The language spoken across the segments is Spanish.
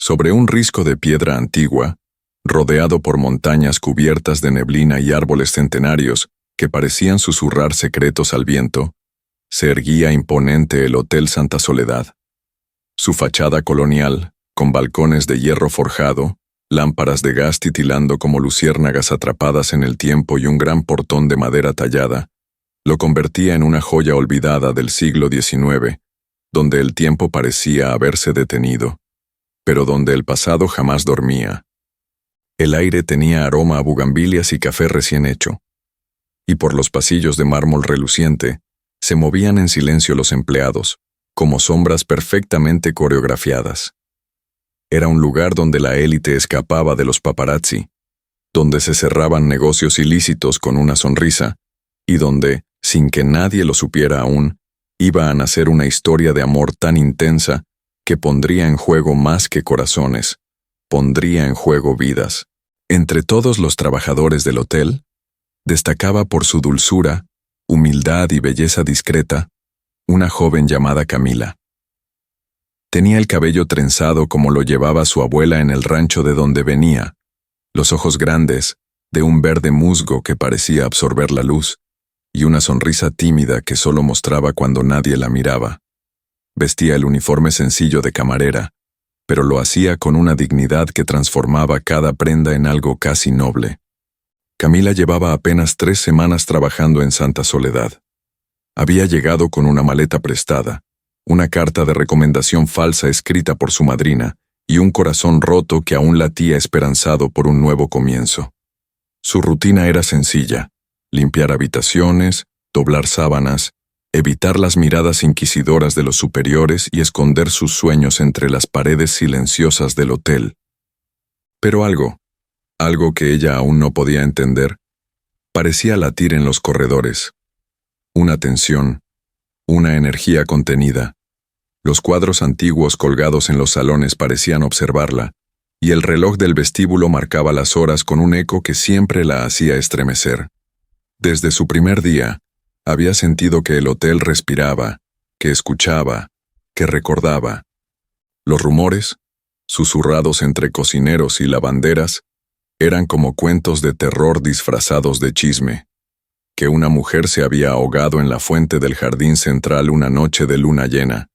Sobre un risco de piedra antigua, rodeado por montañas cubiertas de neblina y árboles centenarios que parecían susurrar secretos al viento, se erguía imponente el Hotel Santa Soledad. Su fachada colonial, con balcones de hierro forjado, lámparas de gas titilando como luciérnagas atrapadas en el tiempo y un gran portón de madera tallada, lo convertía en una joya olvidada del siglo XIX, donde el tiempo parecía haberse detenido, pero donde el pasado jamás dormía. El aire tenía aroma a bugambilias y café recién hecho, y por los pasillos de mármol reluciente se movían en silencio los empleados, como sombras perfectamente coreografiadas. Era un lugar donde la élite escapaba de los paparazzi, donde se cerraban negocios ilícitos con una sonrisa, y donde, sin que nadie lo supiera aún, iba a nacer una historia de amor tan intensa que pondría en juego más que corazones, pondría en juego vidas. Entre todos los trabajadores del hotel, destacaba por su dulzura, humildad y belleza discreta, una joven llamada Camila. Tenía el cabello trenzado como lo llevaba su abuela en el rancho de donde venía, los ojos grandes, de un verde musgo que parecía absorber la luz, y una sonrisa tímida que solo mostraba cuando nadie la miraba. Vestía el uniforme sencillo de camarera, pero lo hacía con una dignidad que transformaba cada prenda en algo casi noble. Camila llevaba apenas 3 semanas trabajando en Santa Soledad. Había llegado con una maleta prestada, una carta de recomendación falsa escrita por su madrina y un corazón roto que aún latía esperanzado por un nuevo comienzo. Su rutina era sencilla: limpiar habitaciones, doblar sábanas, evitar las miradas inquisidoras de los superiores y esconder sus sueños entre las paredes silenciosas del hotel. Pero algo que ella aún no podía entender, parecía latir en los corredores. Una tensión, una energía contenida. Los cuadros antiguos colgados en los salones parecían observarla, y el reloj del vestíbulo marcaba las horas con un eco que siempre la hacía estremecer. Desde su primer día, había sentido que el hotel respiraba, que escuchaba, que recordaba. Los rumores, susurrados entre cocineros y lavanderas, eran como cuentos de terror disfrazados de chisme. Que una mujer se había ahogado en la fuente del jardín central una noche de luna llena.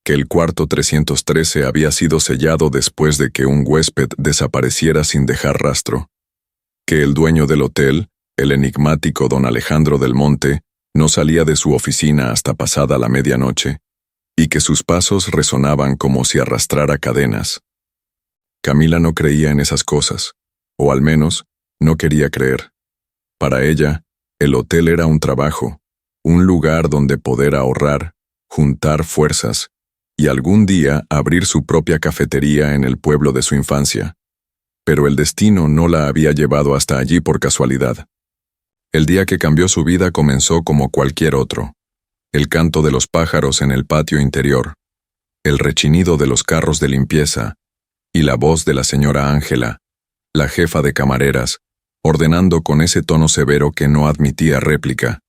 Que el cuarto 313 había sido sellado después de que un huésped desapareciera sin dejar rastro. Que el dueño del hotel, el enigmático don Alejandro del Monte, no salía de su oficina hasta pasada la medianoche, y que sus pasos resonaban como si arrastrara cadenas. Camila no creía en esas cosas, o al menos, no quería creer. Para ella, el hotel era un trabajo, un lugar donde poder ahorrar, juntar fuerzas, y algún día abrir su propia cafetería en el pueblo de su infancia. Pero el destino no la había llevado hasta allí por casualidad. El día que cambió su vida comenzó como cualquier otro. El canto de los pájaros en el patio interior, el rechinido de los carros de limpieza, y la voz de la señora Ángela, la jefa de camareras, ordenando con ese tono severo que no admitía réplica.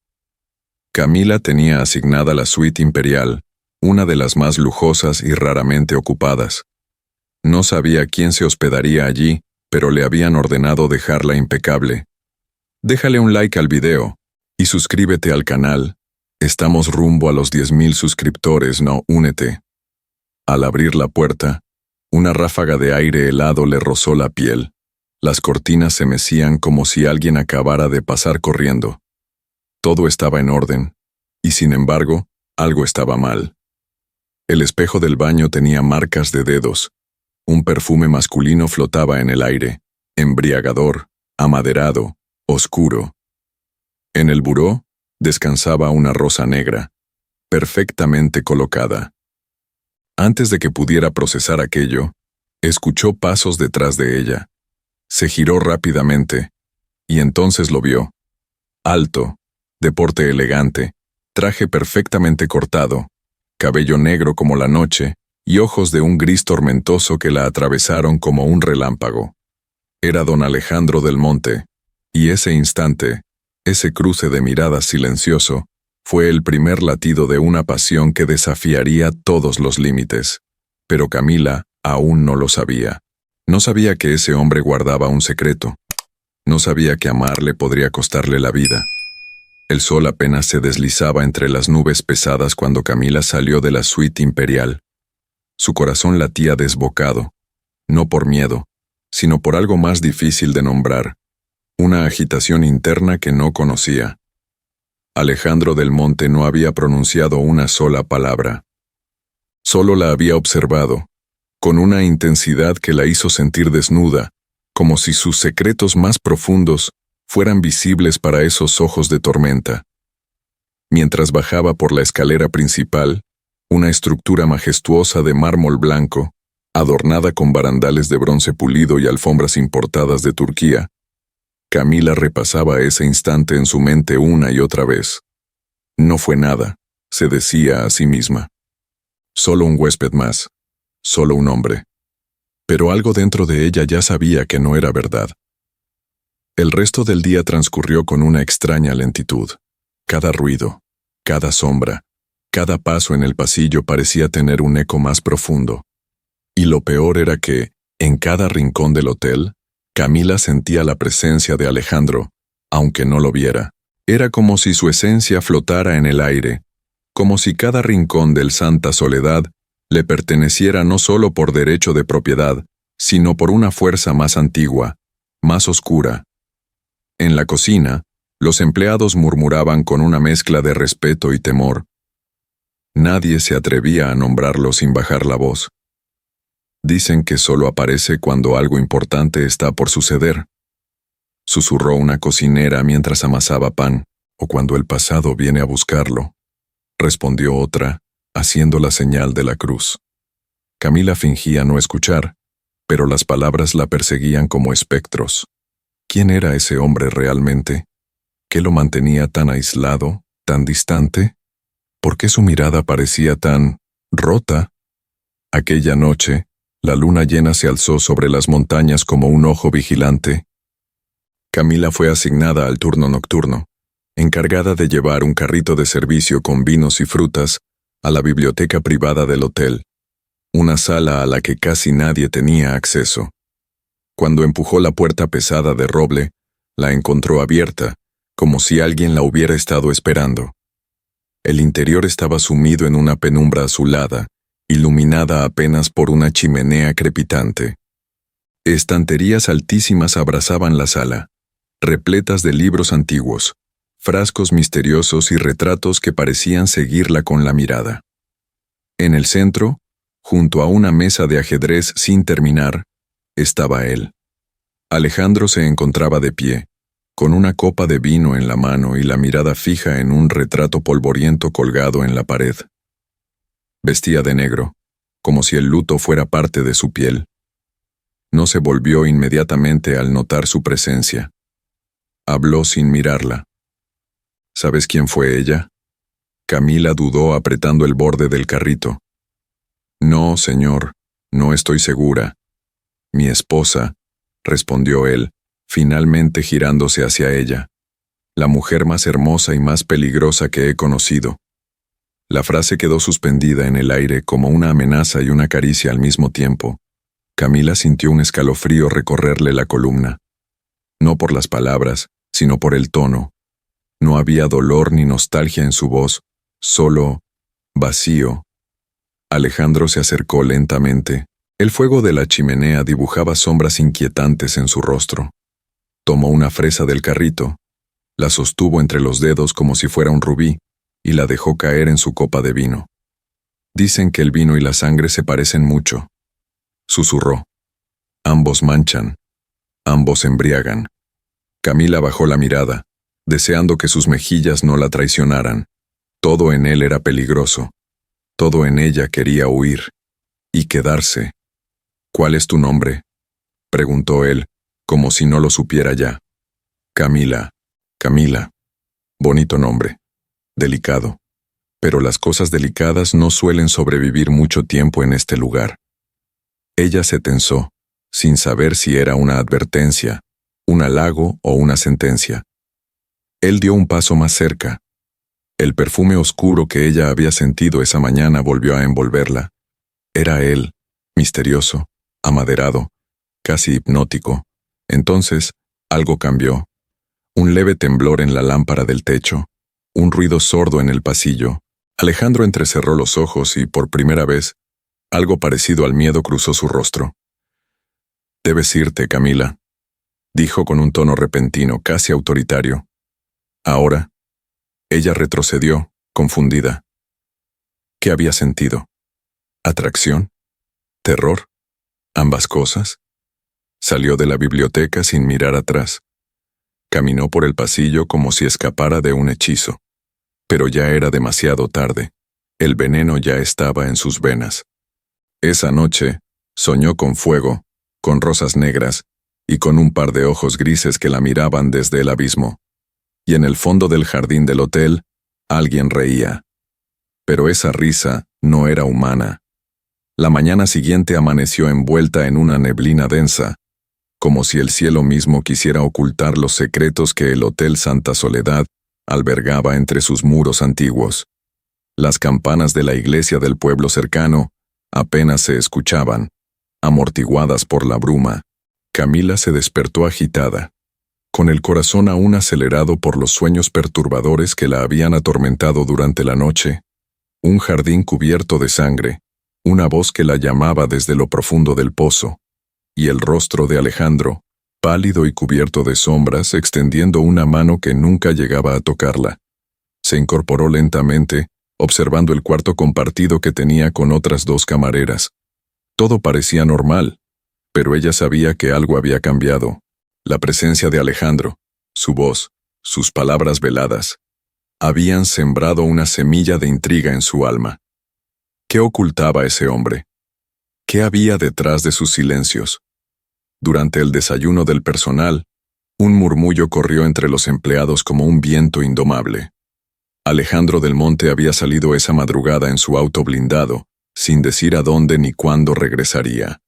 Camila tenía asignada la suite imperial, una de las más lujosas y raramente ocupadas. No sabía quién se hospedaría allí, pero le habían ordenado dejarla impecable. Déjale un like al video y suscríbete al canal. Estamos rumbo a los 10,000 suscriptores, no, únete. Al abrir la puerta, una ráfaga de aire helado le rozó la piel. Las cortinas se mecían como si alguien acabara de pasar corriendo. Todo estaba en orden, y sin embargo, algo estaba mal. El espejo del baño tenía marcas de dedos. Un perfume masculino flotaba en el aire, embriagador, amaderado, oscuro. En el buró descansaba una rosa negra, perfectamente colocada. Antes de que pudiera procesar aquello, escuchó pasos detrás de ella. Se giró rápidamente, y entonces lo vio. Alto, de porte elegante, traje perfectamente cortado, cabello negro como la noche, y ojos de un gris tormentoso que la atravesaron como un relámpago. Era don Alejandro del Monte, y ese instante, ese cruce de miradas silencioso, fue el primer latido de una pasión que desafiaría todos los límites. Pero Camila, Aún no lo sabía. No sabía que ese hombre guardaba un secreto. No sabía que amarle podría costarle la vida. El sol apenas se deslizaba entre las nubes pesadas cuando Camila salió de la suite imperial. Su corazón latía desbocado, no por miedo, sino por algo más difícil de nombrar, una agitación interna que no conocía. Alejandro del Monte no había pronunciado una sola palabra. Solo la había observado, con una intensidad que la hizo sentir desnuda, como si sus secretos más profundos fueran visibles para esos ojos de tormenta. Mientras bajaba por la escalera principal, una estructura majestuosa de mármol blanco, adornada con barandales de bronce pulido y alfombras importadas de Turquía, Camila repasaba ese instante en su mente una y otra vez. No fue nada, se decía a sí misma. Solo un huésped más, solo un hombre. Pero algo dentro de ella ya sabía que no era verdad. El resto del día transcurrió con una extraña lentitud. Cada ruido, cada sombra, cada paso en el pasillo parecía tener un eco más profundo. Y lo peor era que, en cada rincón del hotel, Camila sentía la presencia de Alejandro, aunque no lo viera. Era como si su esencia flotara en el aire, como si cada rincón del Santa Soledad le perteneciera no solo por derecho de propiedad, sino por una fuerza más antigua, más oscura. En la cocina, los empleados murmuraban con una mezcla de respeto y temor. Nadie se atrevía a nombrarlo sin bajar la voz. Dicen que solo aparece cuando algo importante está por suceder, susurró una cocinera mientras amasaba pan, o cuando el pasado viene a buscarlo, respondió otra, haciendo la señal de la cruz. Camila fingía no escuchar, pero las palabras la perseguían como espectros. ¿Quién era ese hombre realmente? ¿Qué lo mantenía tan aislado, tan distante? ¿Por qué su mirada parecía tan rota? Aquella noche, la luna llena se alzó sobre las montañas como un ojo vigilante. Camila fue asignada al turno nocturno, encargada de llevar un carrito de servicio con vinos y frutas a la biblioteca privada del hotel, una sala a la que casi nadie tenía acceso. Cuando empujó la puerta pesada de roble, la encontró abierta, como si alguien la hubiera estado esperando. El interior estaba sumido en una penumbra azulada, iluminada apenas por una chimenea crepitante. Estanterías altísimas abrazaban la sala, repletas de libros antiguos, frascos misteriosos y retratos que parecían seguirla con la mirada. En el centro, junto a una mesa de ajedrez sin terminar, estaba él. Alejandro se encontraba de pie, con una copa de vino en la mano y la mirada fija en un retrato polvoriento colgado en la pared. Vestía de negro, como si el luto fuera parte de su piel. No se volvió inmediatamente al notar su presencia. Habló sin mirarla. ¿Sabes quién fue ella? Camila dudó apretando el borde del carrito. No, señor, no estoy segura. Mi esposa, respondió él, finalmente girándose hacia ella. La mujer más hermosa y más peligrosa que he conocido. La frase quedó suspendida en el aire como una amenaza y una caricia al mismo tiempo. Camila sintió un escalofrío recorrerle la columna. No por las palabras, sino por el tono. No había dolor ni nostalgia en su voz, solo vacío. Alejandro se acercó lentamente. El fuego de la chimenea dibujaba sombras inquietantes en su rostro. Tomó una fresa del carrito, la sostuvo entre los dedos como si fuera un rubí, y la dejó caer en su copa de vino. Dicen que el vino y la sangre se parecen mucho. Susurró. Ambos manchan. Ambos embriagan. Camila bajó la mirada, deseando que sus mejillas no la traicionaran. Todo en él era peligroso. Todo en ella quería huir. Y quedarse. ¿Cuál es tu nombre?, preguntó él, como si no lo supiera ya. Camila. Camila. Bonito nombre. Delicado. Pero las cosas delicadas no suelen sobrevivir mucho tiempo en este lugar. Ella se tensó, sin saber si era una advertencia, un halago o una sentencia. Él dio un paso más cerca. El perfume oscuro que ella había sentido esa mañana volvió a envolverla. Era él, misterioso, amaderado, casi hipnótico. Entonces, algo cambió. Un leve temblor en la lámpara del techo, un ruido sordo en el pasillo. Alejandro entrecerró los ojos y, por primera vez, algo parecido al miedo cruzó su rostro. «Debes irte, Camila», dijo con un tono repentino, casi autoritario. «Ahora». Ella retrocedió, confundida. ¿Qué había sentido? ¿Atracción? ¿Terror? ¿Ambas cosas? Salió de la biblioteca sin mirar atrás. Caminó por el pasillo como si escapara de un hechizo. Pero ya era demasiado tarde. El veneno ya estaba en sus venas. Esa noche, soñó con fuego, con rosas negras y con un par de ojos grises que la miraban desde el abismo. Y en el fondo del jardín del hotel, alguien reía. Pero esa risa no era humana. La mañana siguiente amaneció envuelta en una neblina densa, como si el cielo mismo quisiera ocultar los secretos que el Hotel Santa Soledad albergaba entre sus muros antiguos. Las campanas de la iglesia del pueblo cercano apenas se escuchaban, amortiguadas por la bruma. Camila se despertó agitada, con el corazón aún acelerado por los sueños perturbadores que la habían atormentado durante la noche. Un jardín cubierto de sangre, una voz que la llamaba desde lo profundo del pozo, y el rostro de Alejandro, pálido y cubierto de sombras, extendiendo una mano que nunca llegaba a tocarla. Se incorporó lentamente, observando el cuarto compartido que tenía con otras 2 camareras. Todo parecía normal, pero ella sabía que algo había cambiado. La presencia de Alejandro, su voz, sus palabras veladas, habían sembrado una semilla de intriga en su alma. ¿Qué ocultaba ese hombre? ¿Qué había detrás de sus silencios? Durante el desayuno del personal, un murmullo corrió entre los empleados como un viento indomable. Alejandro del Monte había salido esa madrugada en su auto blindado, sin decir a dónde ni cuándo regresaría.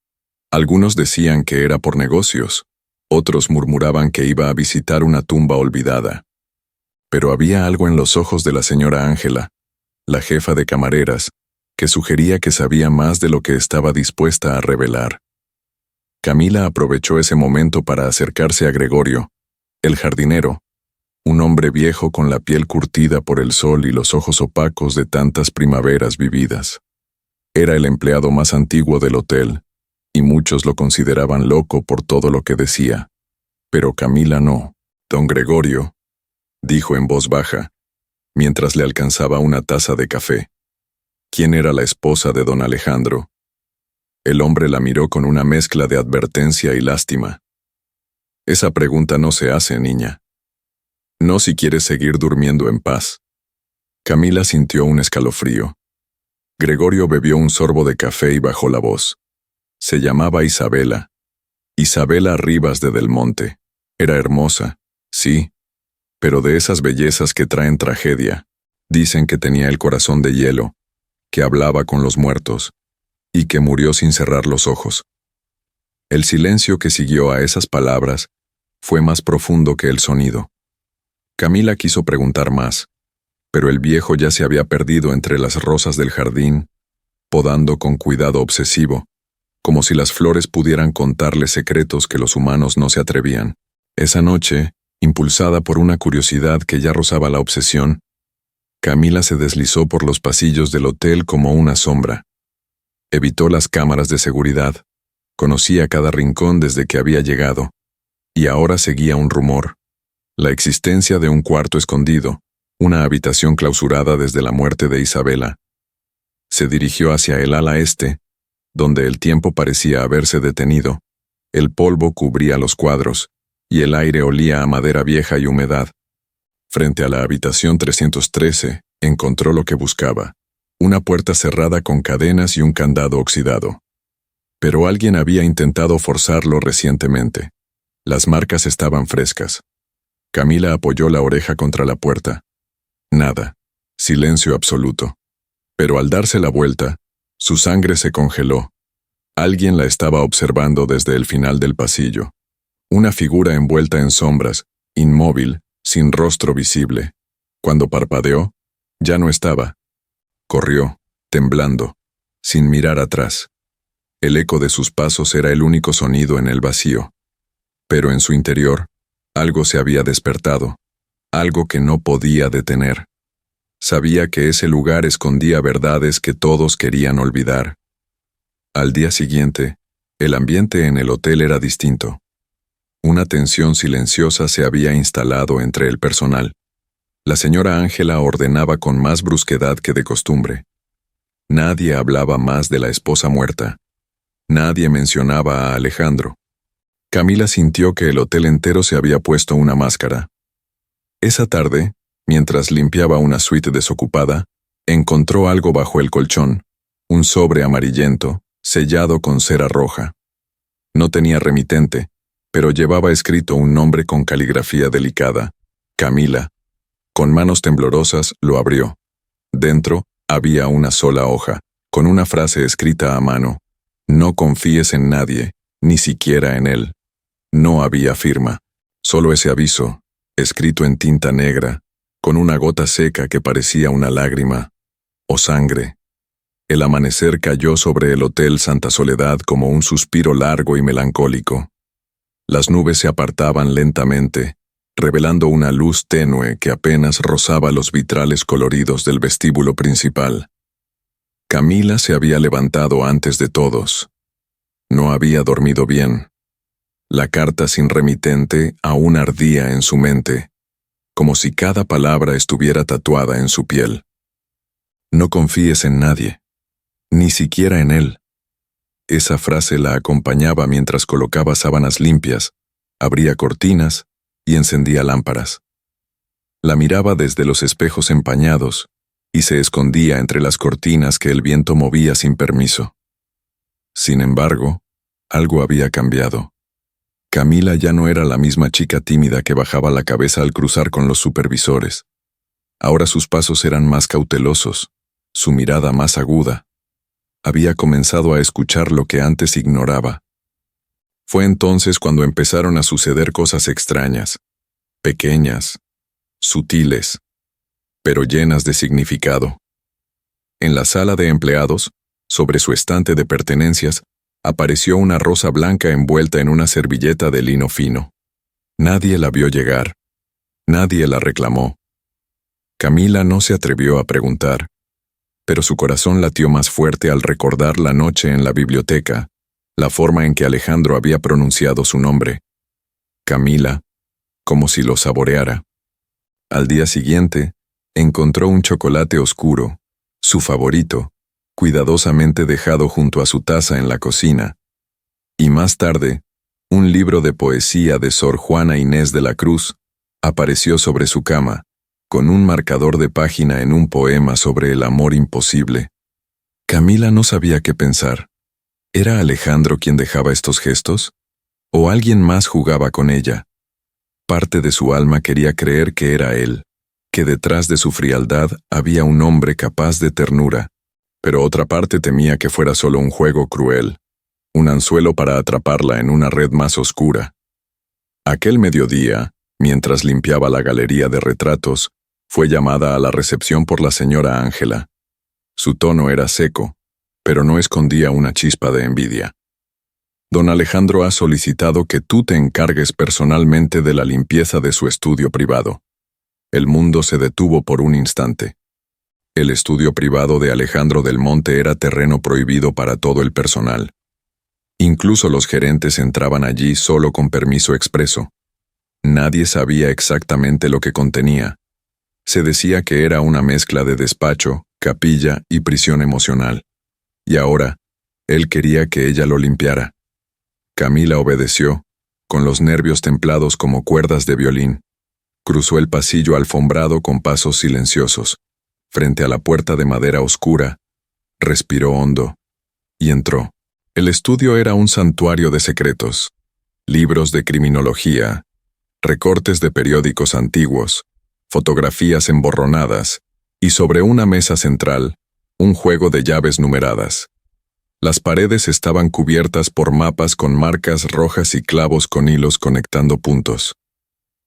Algunos decían que era por negocios, otros murmuraban que iba a visitar una tumba olvidada. Pero había algo en los ojos de la señora Ángela, la jefa de camareras, que sugería que sabía más de lo que estaba dispuesta a revelar. Camila aprovechó ese momento para acercarse a Gregorio, el jardinero, un hombre viejo con la piel curtida por el sol y los ojos opacos de tantas primaveras vividas. Era el empleado más antiguo del hotel, y muchos lo consideraban loco por todo lo que decía. Pero Camila no. «Don Gregorio», dijo en voz baja, mientras le alcanzaba una taza de café. ¿Quién era la esposa de don Alejandro? El hombre la miró con una mezcla de advertencia y lástima. «Esa pregunta no se hace, niña. No si quieres seguir durmiendo en paz». Camila sintió un escalofrío. Gregorio bebió un sorbo de café y bajó la voz. Se llamaba Isabela. Isabela Rivas de Del Monte. Era hermosa, sí, pero de esas bellezas que traen tragedia. Dicen que tenía el corazón de hielo, que hablaba con los muertos, y que murió sin cerrar los ojos. El silencio que siguió a esas palabras fue más profundo que el sonido. Camila quiso preguntar más, pero el viejo ya se había perdido entre las rosas del jardín, podando con cuidado obsesivo, como si las flores pudieran contarle secretos que los humanos no se atrevían. Esa noche, impulsada por una curiosidad que ya rozaba la obsesión, Camila se deslizó por los pasillos del hotel como una sombra. Evitó las cámaras de seguridad, conocía cada rincón desde que había llegado, y ahora seguía un rumor: la existencia de un cuarto escondido, una habitación clausurada desde la muerte de Isabela. Se dirigió hacia el ala este, donde el tiempo parecía haberse detenido, el polvo cubría los cuadros, y el aire olía a madera vieja y humedad. Frente a la habitación 313, encontró lo que buscaba: una puerta cerrada con cadenas y un candado oxidado. Pero alguien había intentado forzarlo recientemente. Las marcas estaban frescas. Camila apoyó la oreja contra la puerta. Nada. Silencio absoluto. Pero al darse la vuelta, su sangre se congeló. Alguien la estaba observando desde el final del pasillo. Una figura envuelta en sombras, inmóvil, sin rostro visible. Cuando parpadeó, ya no estaba. Corrió, temblando, sin mirar atrás. El eco de sus pasos era el único sonido en el vacío. Pero en su interior, algo se había despertado, algo que no podía detener. Sabía que ese lugar escondía verdades que todos querían olvidar. Al día siguiente, el ambiente en el hotel era distinto. Una tensión silenciosa se había instalado entre el personal. La señora Ángela ordenaba con más brusquedad que de costumbre. Nadie hablaba más de la esposa muerta. Nadie mencionaba a Alejandro. Camila sintió que el hotel entero se había puesto una máscara. Esa tarde, mientras limpiaba una suite desocupada, encontró algo bajo el colchón, un sobre amarillento, sellado con cera roja. No tenía remitente, pero llevaba escrito un nombre con caligrafía delicada, Camila. Con manos temblorosas lo abrió. Dentro había una sola hoja, con una frase escrita a mano. No confíes en nadie, ni siquiera en él. No había firma, solo ese aviso, escrito en tinta negra, con una gota seca que parecía una lágrima, o sangre. El amanecer cayó sobre el Hotel Santa Soledad como un suspiro largo y melancólico. Las nubes se apartaban lentamente, revelando una luz tenue que apenas rozaba los vitrales coloridos del vestíbulo principal. Camila se había levantado antes de todos. No había dormido bien. La carta sin remitente aún ardía en su mente, como si cada palabra estuviera tatuada en su piel. No confíes en nadie, ni siquiera en él. Esa frase la acompañaba mientras colocaba sábanas limpias, abría cortinas y encendía lámparas. La miraba desde los espejos empañados y se escondía entre las cortinas que el viento movía sin permiso. Sin embargo, algo había cambiado. Camila ya no era la misma chica tímida que bajaba la cabeza al cruzar con los supervisores. Ahora sus pasos eran más cautelosos, su mirada más aguda. Había comenzado a escuchar lo que antes ignoraba. Fue entonces cuando empezaron a suceder cosas extrañas, pequeñas, sutiles, pero llenas de significado. En la sala de empleados, sobre su estante de pertenencias, apareció una rosa blanca envuelta en una servilleta de lino fino. Nadie la vio llegar. Nadie la reclamó. Camila no se atrevió a preguntar, pero su corazón latió más fuerte al recordar la noche en la biblioteca, la forma en que Alejandro había pronunciado su nombre. Camila, como si lo saboreara. Al día siguiente, encontró un chocolate oscuro, su favorito, cuidadosamente dejado junto a su taza en la cocina. Y más tarde, un libro de poesía de Sor Juana Inés de la Cruz apareció sobre su cama, con un marcador de página en un poema sobre el amor imposible. Camila no sabía qué pensar. ¿Era Alejandro quien dejaba estos gestos? ¿O alguien más jugaba con ella? Parte de su alma quería creer que era él, que detrás de su frialdad había un hombre capaz de ternura, pero otra parte temía que fuera solo un juego cruel, un anzuelo para atraparla en una red más oscura. Aquel mediodía, mientras limpiaba la galería de retratos, fue llamada a la recepción por la señora Ángela. Su tono era seco, pero no escondía una chispa de envidia. Don Alejandro ha solicitado que tú te encargues personalmente de la limpieza de su estudio privado. El mundo se detuvo por un instante. El estudio privado de Alejandro del Monte era terreno prohibido para todo el personal. Incluso los gerentes entraban allí solo con permiso expreso. Nadie sabía exactamente lo que contenía. Se decía que era una mezcla de despacho, capilla y prisión emocional. Y ahora, él quería que ella lo limpiara. Camila obedeció, con los nervios templados como cuerdas de violín. Cruzó el pasillo alfombrado con pasos silenciosos. Frente a la puerta de madera oscura, respiró hondo y entró. El estudio era un santuario de secretos, libros de criminología, recortes de periódicos antiguos, fotografías emborronadas, y sobre una mesa central, un juego de llaves numeradas. Las paredes estaban cubiertas por mapas con marcas rojas y clavos con hilos conectando puntos.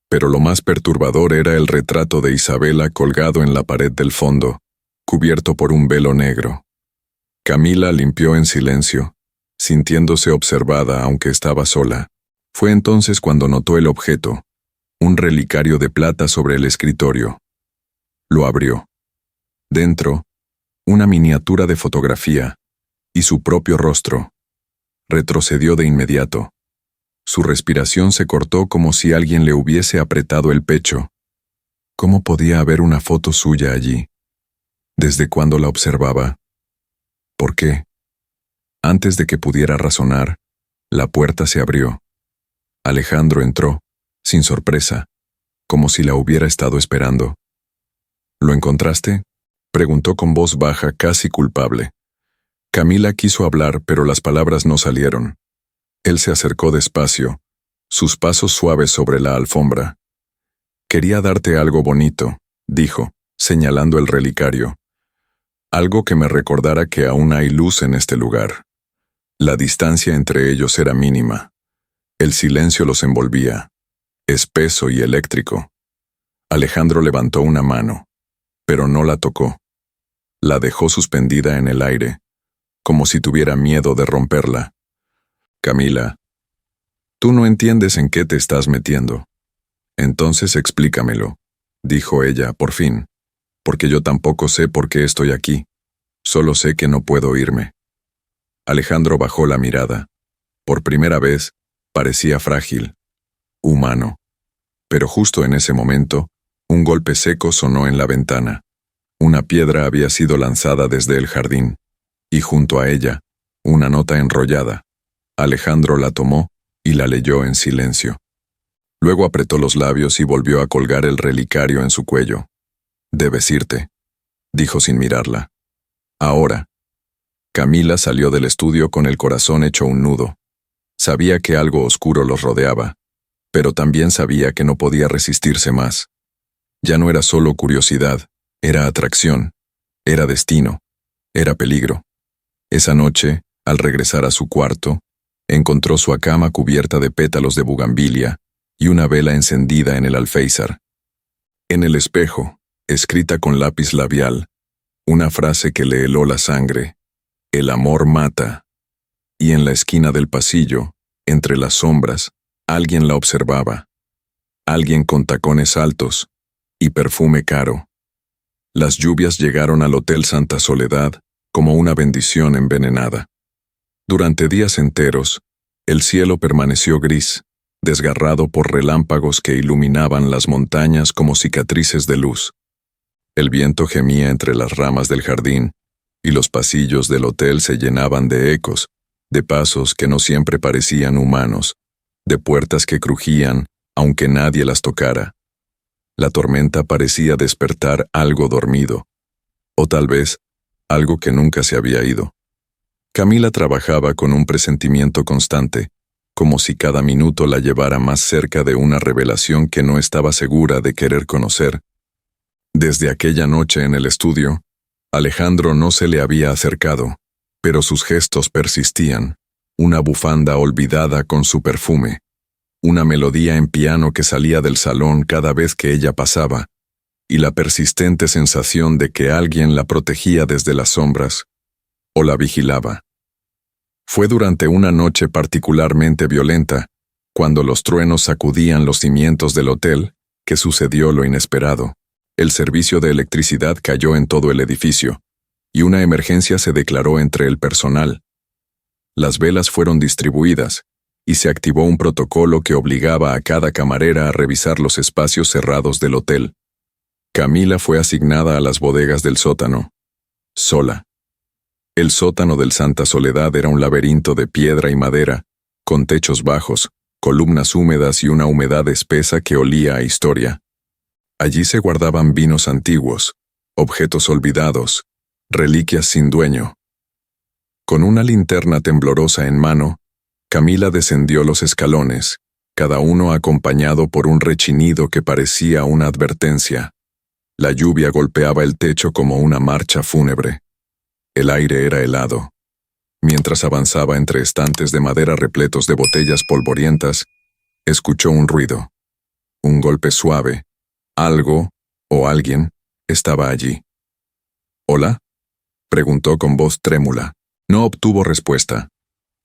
Pero lo más perturbador era el retrato de Isabela colgado en la pared del fondo, cubierto por un velo negro. Camila limpió en silencio, sintiéndose observada aunque estaba sola. Fue entonces cuando notó el objeto, un relicario de plata sobre el escritorio. Lo abrió. Dentro, una miniatura de fotografía y su propio rostro. Retrocedió de inmediato. Su respiración se cortó como si alguien le hubiese apretado el pecho. ¿Cómo podía haber una foto suya allí? ¿Desde cuándo la observaba? ¿Por qué? Antes de que pudiera razonar, la puerta se abrió. Alejandro entró, sin sorpresa, como si la hubiera estado esperando. ¿Lo encontraste?, preguntó con voz baja, casi culpable. Camila quiso hablar, pero las palabras no salieron. Él se acercó despacio, sus pasos suaves sobre la alfombra. «Quería darte algo bonito», dijo, señalando el relicario. «Algo que me recordara que aún hay luz en este lugar». La distancia entre ellos era mínima. El silencio los envolvía, espeso y eléctrico. Alejandro levantó una mano, pero no la tocó. La dejó suspendida en el aire, como si tuviera miedo de romperla. «Camila, tú no entiendes en qué te estás metiendo. Entonces explícamelo», dijo ella, por fin, «porque yo tampoco sé por qué estoy aquí. Solo sé que no puedo irme». Alejandro bajó la mirada. Por primera vez, parecía frágil, humano. Pero justo en ese momento, un golpe seco sonó en la ventana. Una piedra había sido lanzada desde el jardín, y junto a ella, una nota enrollada. Alejandro la tomó y la leyó en silencio. Luego apretó los labios y volvió a colgar el relicario en su cuello. «Debes irte», dijo sin mirarla. «Ahora». Camila salió del estudio con el corazón hecho un nudo. Sabía que algo oscuro los rodeaba, pero también sabía que no podía resistirse más. Ya no era solo curiosidad, era atracción, era destino, era peligro. Esa noche, al regresar a su cuarto, encontró su cama cubierta de pétalos de bugambilia y una vela encendida en el alféizar. En el espejo, escrita con lápiz labial, una frase que le heló la sangre: «El amor mata». Y en la esquina del pasillo, entre las sombras, alguien la observaba. Alguien con tacones altos y perfume caro. Las lluvias llegaron al Hotel Santa Soledad como una bendición envenenada. Durante días enteros, el cielo permaneció gris, desgarrado por relámpagos que iluminaban las montañas como cicatrices de luz. El viento gemía entre las ramas del jardín, y los pasillos del hotel se llenaban de ecos, de pasos que no siempre parecían humanos, de puertas que crujían, aunque nadie las tocara. La tormenta parecía despertar algo dormido, o tal vez, algo que nunca se había ido. Camila trabajaba con un presentimiento constante, como si cada minuto la llevara más cerca de una revelación que no estaba segura de querer conocer. Desde aquella noche en el estudio, Alejandro no se le había acercado, pero sus gestos persistían, una bufanda olvidada con su perfume, una melodía en piano que salía del salón cada vez que ella pasaba, y la persistente sensación de que alguien la protegía desde las sombras, o la vigilaba. Fue durante una noche particularmente violenta, cuando los truenos sacudían los cimientos del hotel, que sucedió lo inesperado. El servicio de electricidad cayó en todo el edificio, y una emergencia se declaró entre el personal. Las velas fueron distribuidas, y se activó un protocolo que obligaba a cada camarera a revisar los espacios cerrados del hotel. Camila fue asignada a las bodegas del sótano, sola. El sótano del Santa Soledad era un laberinto de piedra y madera, con techos bajos, columnas húmedas y una humedad espesa que olía a historia. Allí se guardaban vinos antiguos, objetos olvidados, reliquias sin dueño. Con una linterna temblorosa en mano, Camila descendió los escalones, cada uno acompañado por un rechinido que parecía una advertencia. La lluvia golpeaba el techo como una marcha fúnebre. El aire era helado. Mientras avanzaba entre estantes de madera repletos de botellas polvorientas, escuchó un ruido. Un golpe suave. Algo, o alguien, estaba allí. «¿Hola?», preguntó con voz trémula. No obtuvo respuesta.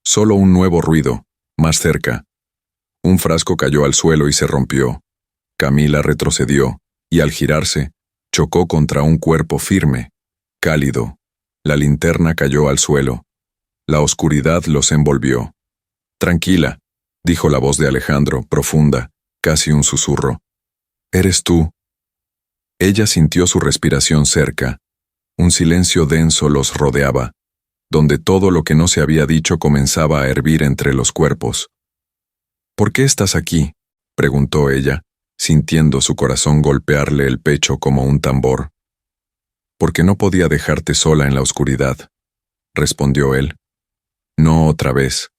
Solo un nuevo ruido, más cerca. Un frasco cayó al suelo y se rompió. Camila retrocedió, y al girarse, chocó contra un cuerpo firme, cálido. La linterna cayó al suelo. La oscuridad los envolvió. Tranquila, dijo la voz de Alejandro, profunda, casi un susurro. ¿Eres tú? Ella sintió su respiración cerca. Un silencio denso los rodeaba, donde todo lo que no se había dicho comenzaba a hervir entre los cuerpos. ¿Por qué estás aquí?, preguntó ella, sintiendo su corazón golpearle el pecho como un tambor. Porque no podía dejarte sola en la oscuridad, respondió él. No otra vez.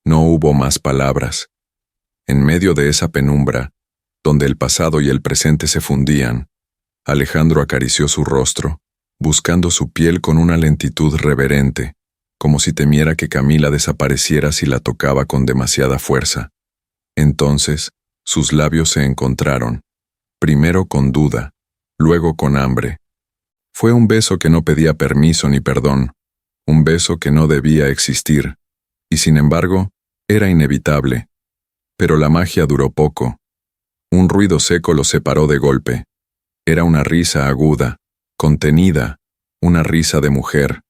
No hubo más palabras. En medio de esa penumbra, donde el pasado y el presente se fundían, Alejandro acarició su rostro, buscando su piel con una lentitud reverente, como si temiera que Camila desapareciera si la tocaba con demasiada fuerza. Entonces, sus labios se encontraron, primero con duda, luego con hambre. Fue un beso que no pedía permiso ni perdón, un beso que no debía existir, y sin embargo, era inevitable. Pero la magia duró poco. Un ruido seco los separó de golpe. Era una risa aguda, contenida, una risa de mujer.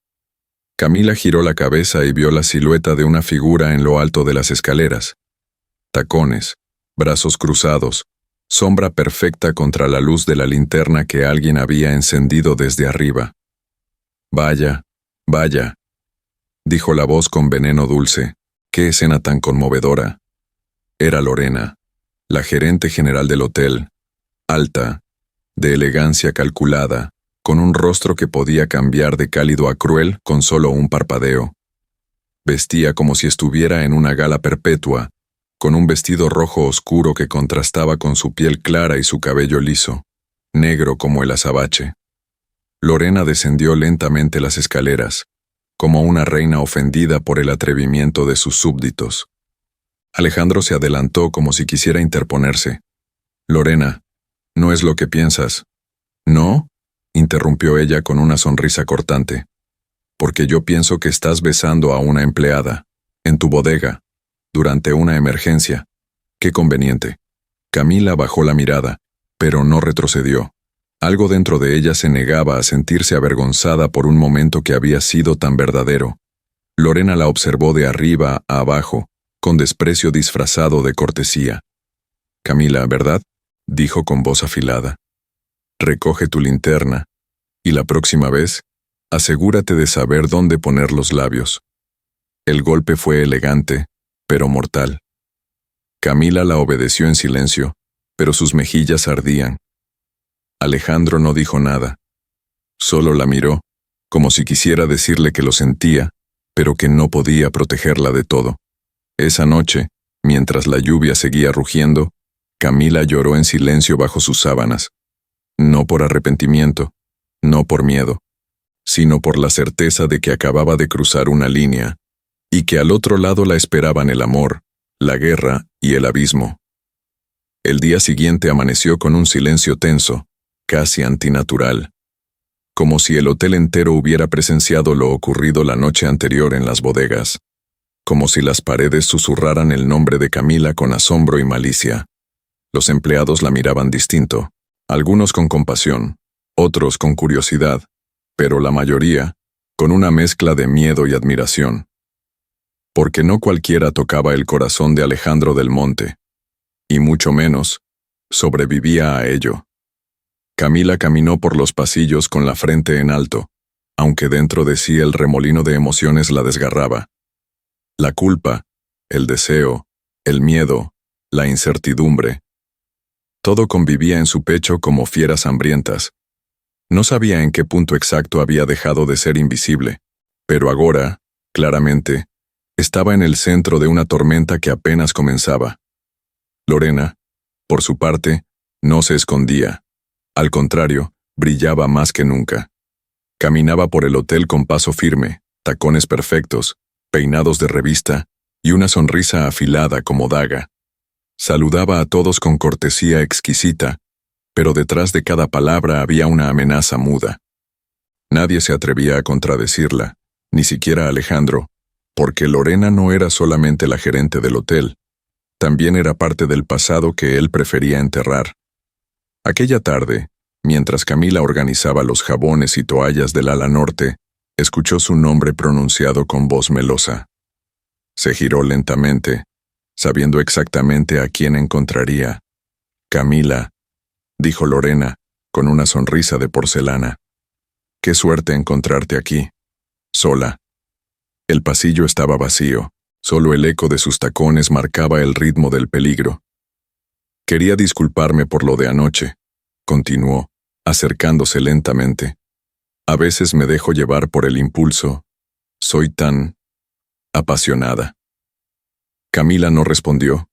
Camila giró la cabeza y vio la silueta de una figura en lo alto de las escaleras. Tacones, brazos cruzados, sombra perfecta contra la luz de la linterna que alguien había encendido desde arriba. Vaya, vaya, dijo la voz con veneno dulce. Qué escena tan conmovedora. Era Lorena, la gerente general del hotel, alta, de elegancia calculada, con un rostro que podía cambiar de cálido a cruel con solo un parpadeo. Vestía como si estuviera en una gala perpetua, con un vestido rojo oscuro que contrastaba con su piel clara y su cabello liso, negro como el azabache. Lorena descendió lentamente las escaleras, como una reina ofendida por el atrevimiento de sus súbditos. Alejandro se adelantó como si quisiera interponerse. Lorena, no es lo que piensas. ¿No?, interrumpió ella con una sonrisa cortante. Porque yo pienso que estás besando a una empleada, en tu bodega, durante una emergencia. Qué conveniente. Camila bajó la mirada, pero no retrocedió. Algo dentro de ella se negaba a sentirse avergonzada por un momento que había sido tan verdadero. Lorena la observó de arriba a abajo, con desprecio disfrazado de cortesía. Camila, ¿verdad?, dijo con voz afilada. Recoge tu linterna, y la próxima vez, asegúrate de saber dónde poner los labios. El golpe fue elegante, pero mortal. Camila la obedeció en silencio, pero sus mejillas ardían. Alejandro no dijo nada. Solo la miró, como si quisiera decirle que lo sentía, pero que no podía protegerla de todo. Esa noche, mientras la lluvia seguía rugiendo, Camila lloró en silencio bajo sus sábanas. No por arrepentimiento, no por miedo, sino por la certeza de que acababa de cruzar una línea, y que al otro lado la esperaban el amor, la guerra y el abismo. El día siguiente amaneció con un silencio tenso, casi antinatural, como si el hotel entero hubiera presenciado lo ocurrido la noche anterior en las bodegas, como si las paredes susurraran el nombre de Camila con asombro y malicia. Los empleados la miraban distinto, algunos con compasión, otros con curiosidad, pero la mayoría con una mezcla de miedo y admiración. Porque no cualquiera tocaba el corazón de Alejandro del Monte, y mucho menos sobrevivía a ello. Camila caminó por los pasillos con la frente en alto, aunque dentro de sí el remolino de emociones la desgarraba. La culpa, el deseo, el miedo, la incertidumbre. Todo convivía en su pecho como fieras hambrientas. No sabía en qué punto exacto había dejado de ser invisible, pero ahora, claramente, estaba en el centro de una tormenta que apenas comenzaba. Lorena, por su parte, no se escondía. Al contrario, brillaba más que nunca. Caminaba por el hotel con paso firme, tacones perfectos, peinados de revista y una sonrisa afilada como daga. Saludaba a todos con cortesía exquisita, pero detrás de cada palabra había una amenaza muda. Nadie se atrevía a contradecirla, ni siquiera Alejandro, porque Lorena no era solamente la gerente del hotel, también era parte del pasado que él prefería enterrar. Aquella tarde, mientras Camila organizaba los jabones y toallas del ala norte, escuchó su nombre pronunciado con voz melosa. Se giró lentamente, sabiendo exactamente a quién encontraría. Camila, dijo Lorena, con una sonrisa de porcelana. Qué suerte encontrarte aquí, sola. El pasillo estaba vacío, solo el eco de sus tacones marcaba el ritmo del peligro. Quería disculparme por lo de anoche, continuó, acercándose lentamente. A veces me dejo llevar por el impulso. Soy tan apasionada. Camila no respondió.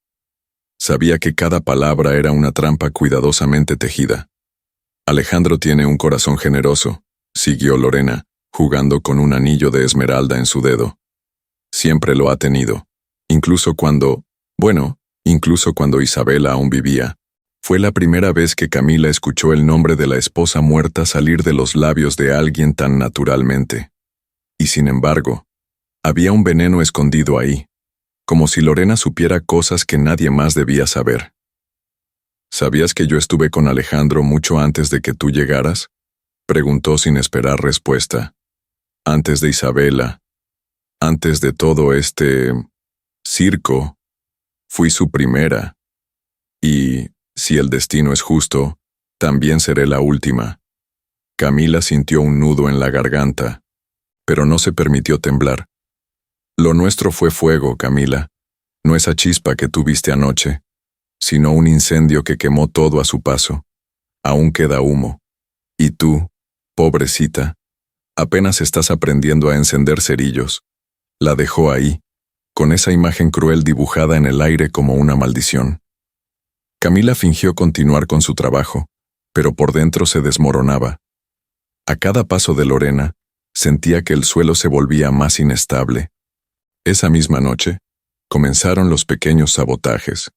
Sabía que cada palabra era una trampa cuidadosamente tejida. Alejandro tiene un corazón generoso, siguió Lorena, jugando con un anillo de esmeralda en su dedo. Siempre lo ha tenido, incluso cuando Isabela aún vivía. Fue la primera vez que Camila escuchó el nombre de la esposa muerta salir de los labios de alguien tan naturalmente. Y sin embargo, había un veneno escondido ahí, como si Lorena supiera cosas que nadie más debía saber. ¿Sabías que yo estuve con Alejandro mucho antes de que tú llegaras? Preguntó sin esperar respuesta. Antes de Isabela, antes de todo este circo, fui su primera. Y, si el destino es justo, también seré la última. Camila sintió un nudo en la garganta, pero no se permitió temblar. Lo nuestro fue fuego, Camila, no esa chispa que tú viste anoche, sino un incendio que quemó todo a su paso. Aún queda humo. Y tú, pobrecita, apenas estás aprendiendo a encender cerillos. La dejó ahí, con esa imagen cruel dibujada en el aire como una maldición. Camila fingió continuar con su trabajo, pero por dentro se desmoronaba. A cada paso de Lorena, sentía que el suelo se volvía más inestable. Esa misma noche, comenzaron los pequeños sabotajes.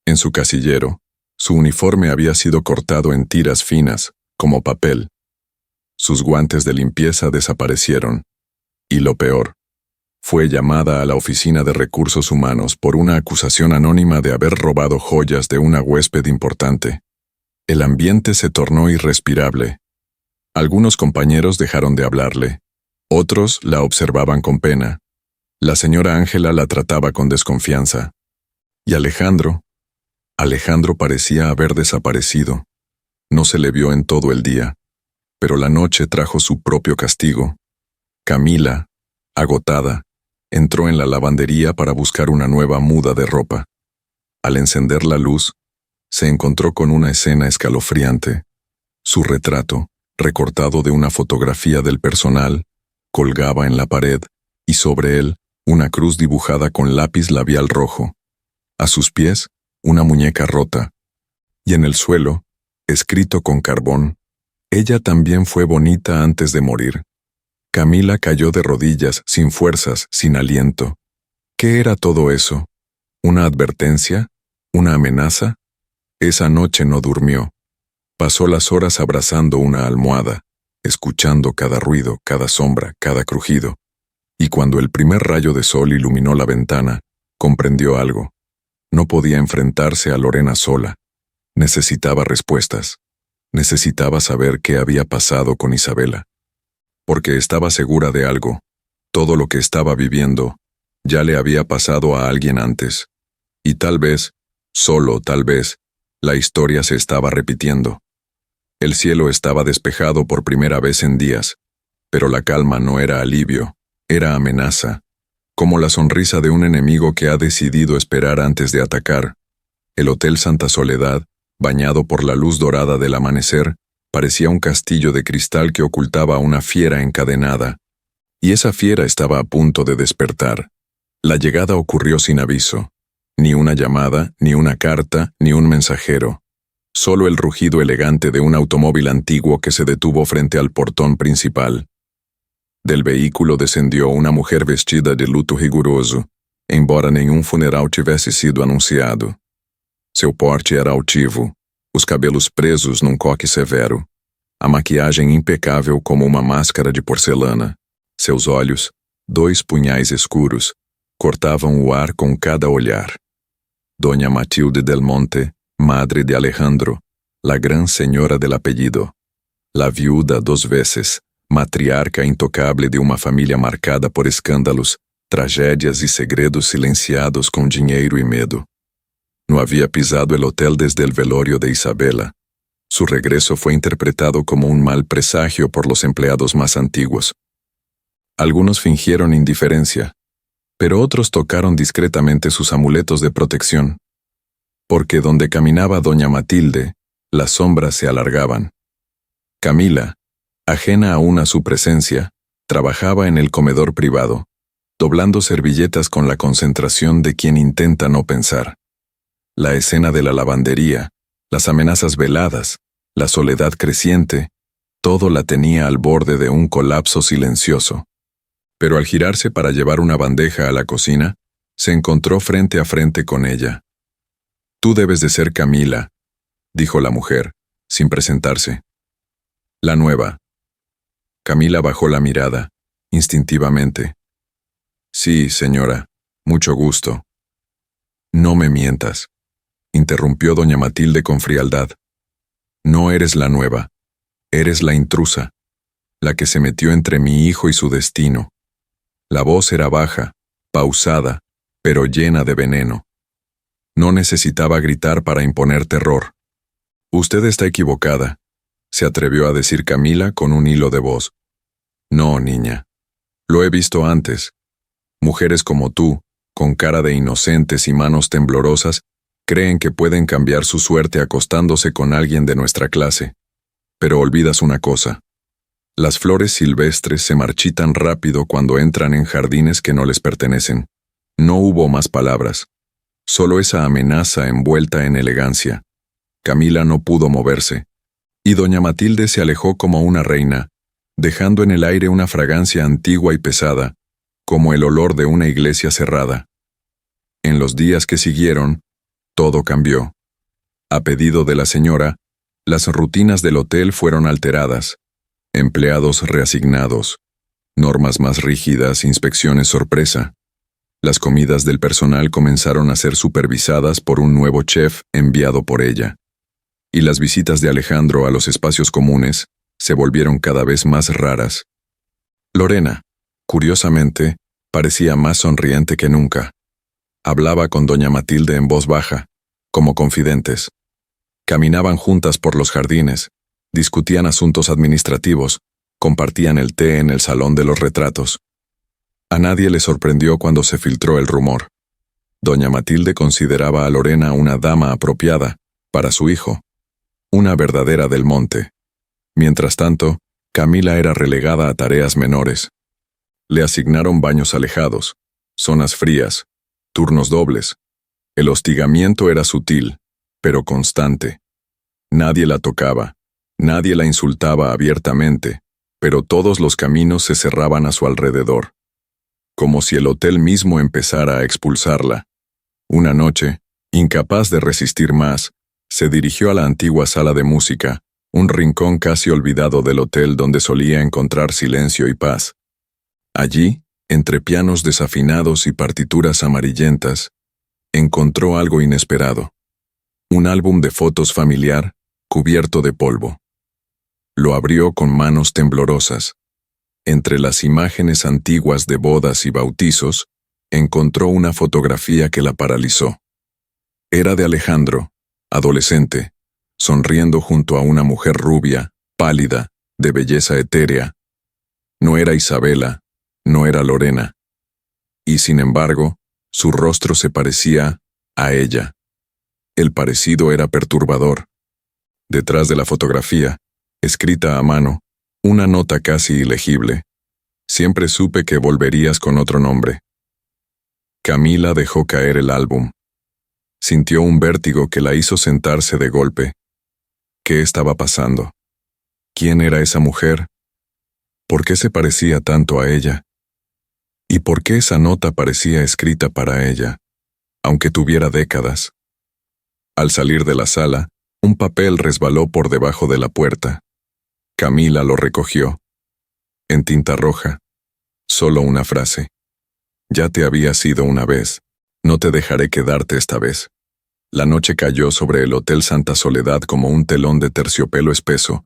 En su casillero, su uniforme había sido cortado en tiras finas, como papel. Sus guantes de limpieza desaparecieron. Y lo peor, fue llamada a la Oficina de Recursos Humanos por una acusación anónima de haber robado joyas de una huésped importante. El ambiente se tornó irrespirable. Algunos compañeros dejaron de hablarle. Otros la observaban con pena. La señora Ángela la trataba con desconfianza. Y Alejandro parecía haber desaparecido. No se le vio en todo el día, pero la noche trajo su propio castigo. Camila, agotada, entró en la lavandería para buscar una nueva muda de ropa. Al encender la luz, se encontró con una escena escalofriante. Su retrato, recortado de una fotografía del personal, colgaba en la pared, y sobre él, una cruz dibujada con lápiz labial rojo. A sus pies, una muñeca rota. Y en el suelo, escrito con carbón, ella también fue bonita antes de morir. Camila cayó de rodillas, sin fuerzas, sin aliento. ¿Qué era todo eso? ¿Una advertencia? ¿Una amenaza? Esa noche no durmió. Pasó las horas abrazando una almohada, escuchando cada ruido, cada sombra, cada crujido. Y cuando el primer rayo de sol iluminó la ventana, comprendió algo. No podía enfrentarse a Lorena sola. Necesitaba respuestas. Necesitaba saber qué había pasado con Isabela. Porque estaba segura de algo. Todo lo que estaba viviendo ya le había pasado a alguien antes. Y tal vez, solo tal vez, la historia se estaba repitiendo. El cielo estaba despejado por primera vez en días, pero la calma no era alivio, era amenaza, como la sonrisa de un enemigo que ha decidido esperar antes de atacar. El Hotel Santa Soledad, bañado por la luz dorada del amanecer, parecía un castillo de cristal que ocultaba a una fiera encadenada. Y esa fiera estaba a punto de despertar. La llegada ocurrió sin aviso. Ni una llamada, ni una carta, ni un mensajero. Solo el rugido elegante de un automóvil antiguo que se detuvo frente al portón principal. Del vehículo descendió una mujer vestida de luto rigoroso, embora nenhum funeral tivesse sido anunciado. Seu porte era altivo, os cabelos presos num coque severo, a maquiagem impecável como uma máscara de porcelana, seus olhos, Dois punhais escuros cortavam o ar com cada olhar. Doña Matilde del Monte, madre de Alejandro, la gran señora del apellido, la viuda 2 veces, matriarca intocable de uma família marcada por escândalos, tragédias e segredos silenciados com dinheiro e medo. No había pisado el hotel desde el velorio de Isabela. Su regreso fue interpretado como un mal presagio por los empleados más antiguos. Algunos fingieron indiferencia, pero otros tocaron discretamente sus amuletos de protección, porque donde caminaba doña Matilde, las sombras se alargaban. Camila, ajena aún a su presencia, trabajaba en el comedor privado, doblando servilletas con la concentración de quien intenta no pensar. La escena de la lavandería, las amenazas veladas, la soledad creciente, todo la tenía al borde de un colapso silencioso. Pero al girarse para llevar una bandeja a la cocina, se encontró frente a frente con ella. «Tú debes de ser Camila», dijo la mujer, sin presentarse. «La nueva». Camila bajó la mirada, instintivamente. «Sí, señora, mucho gusto». «No me mientas», interrumpió doña Matilde con frialdad. «No eres la nueva, eres la intrusa, la que se metió entre mi hijo y su destino». La voz era baja, pausada, pero llena de veneno. No necesitaba gritar para imponer terror. «Usted está equivocada», se atrevió a decir Camila con un hilo de voz. «No, niña. Lo he visto antes. Mujeres como tú, con cara de inocentes y manos temblorosas, creen que pueden cambiar su suerte acostándose con alguien de nuestra clase. Pero olvidas una cosa. Las flores silvestres se marchitan rápido cuando entran en jardines que no les pertenecen. No hubo más palabras. Solo esa amenaza envuelta en elegancia. Camila no pudo moverse, y doña Matilde se alejó como una reina, dejando en el aire una fragancia antigua y pesada, como el olor de una iglesia cerrada. En los días que siguieron, todo cambió. A pedido de la señora, las rutinas del hotel fueron alteradas. Empleados reasignados, normas más rígidas, inspecciones sorpresa. Las comidas del personal comenzaron a ser supervisadas por un nuevo chef enviado por ella. Y las visitas de Alejandro a los espacios comunes se volvieron cada vez más raras. Lorena, curiosamente, parecía más sonriente que nunca. Hablaba con doña Matilde en voz baja, como confidentes. Caminaban juntas por los jardines, discutían asuntos administrativos, compartían el té en el salón de los retratos. A nadie le sorprendió cuando se filtró el rumor. Doña Matilde consideraba a Lorena una dama apropiada para su hijo, una verdadera del monte. Mientras tanto, Camila era relegada a tareas menores. Le asignaron baños alejados, zonas frías, turnos dobles. El hostigamiento era sutil, pero constante. Nadie la tocaba. Nadie la insultaba abiertamente, pero todos los caminos se cerraban a su alrededor. Como si el hotel mismo empezara a expulsarla. Una noche, incapaz de resistir más, se dirigió a la antigua sala de música, un rincón casi olvidado del hotel donde solía encontrar silencio y paz. Allí, entre pianos desafinados y partituras amarillentas, encontró algo inesperado. Un álbum de fotos familiar, cubierto de polvo. Lo abrió con manos temblorosas. Entre las imágenes antiguas de bodas y bautizos, encontró una fotografía que la paralizó. Era de Alejandro, adolescente, sonriendo junto a una mujer rubia, pálida, de belleza etérea. No era Isabela, no era Lorena. Y sin embargo, su rostro se parecía a ella. El parecido era perturbador. Detrás de la fotografía, escrita a mano, una nota casi ilegible. Siempre supe que volverías con otro nombre. Camila dejó caer el álbum. Sintió un vértigo que la hizo sentarse de golpe. ¿Qué estaba pasando? ¿Quién era esa mujer? ¿Por qué se parecía tanto a ella? ¿Y por qué esa nota parecía escrita para ella, aunque tuviera décadas? Al salir de la sala, un papel resbaló por debajo de la puerta. Camila lo recogió. En tinta roja, Solo una frase. Ya te había sido una vez. No te dejaré quedarte esta vez. La noche cayó sobre el Hotel Santa Soledad como un telón de terciopelo espeso,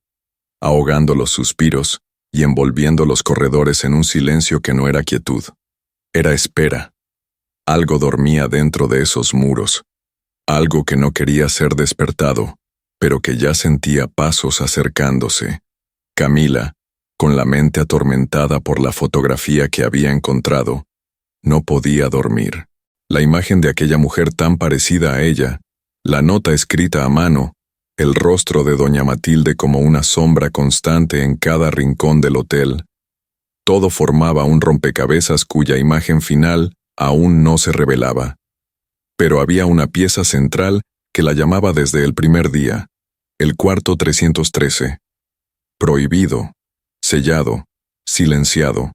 ahogando los suspiros y envolviendo los corredores en un silencio que no era quietud. Era espera. Algo dormía dentro de esos muros. Algo que no quería ser despertado, pero que ya sentía pasos acercándose. Camila, con la mente atormentada por la fotografía que había encontrado, no podía dormir. La imagen de aquella mujer tan parecida a ella, la nota escrita a mano, el rostro de doña Matilde como una sombra constante en cada rincón del hotel, todo formaba un rompecabezas cuya imagen final aún no se revelaba. Pero había una pieza central que la llamaba desde el primer día, el cuarto 313. Prohibido, sellado, silenciado.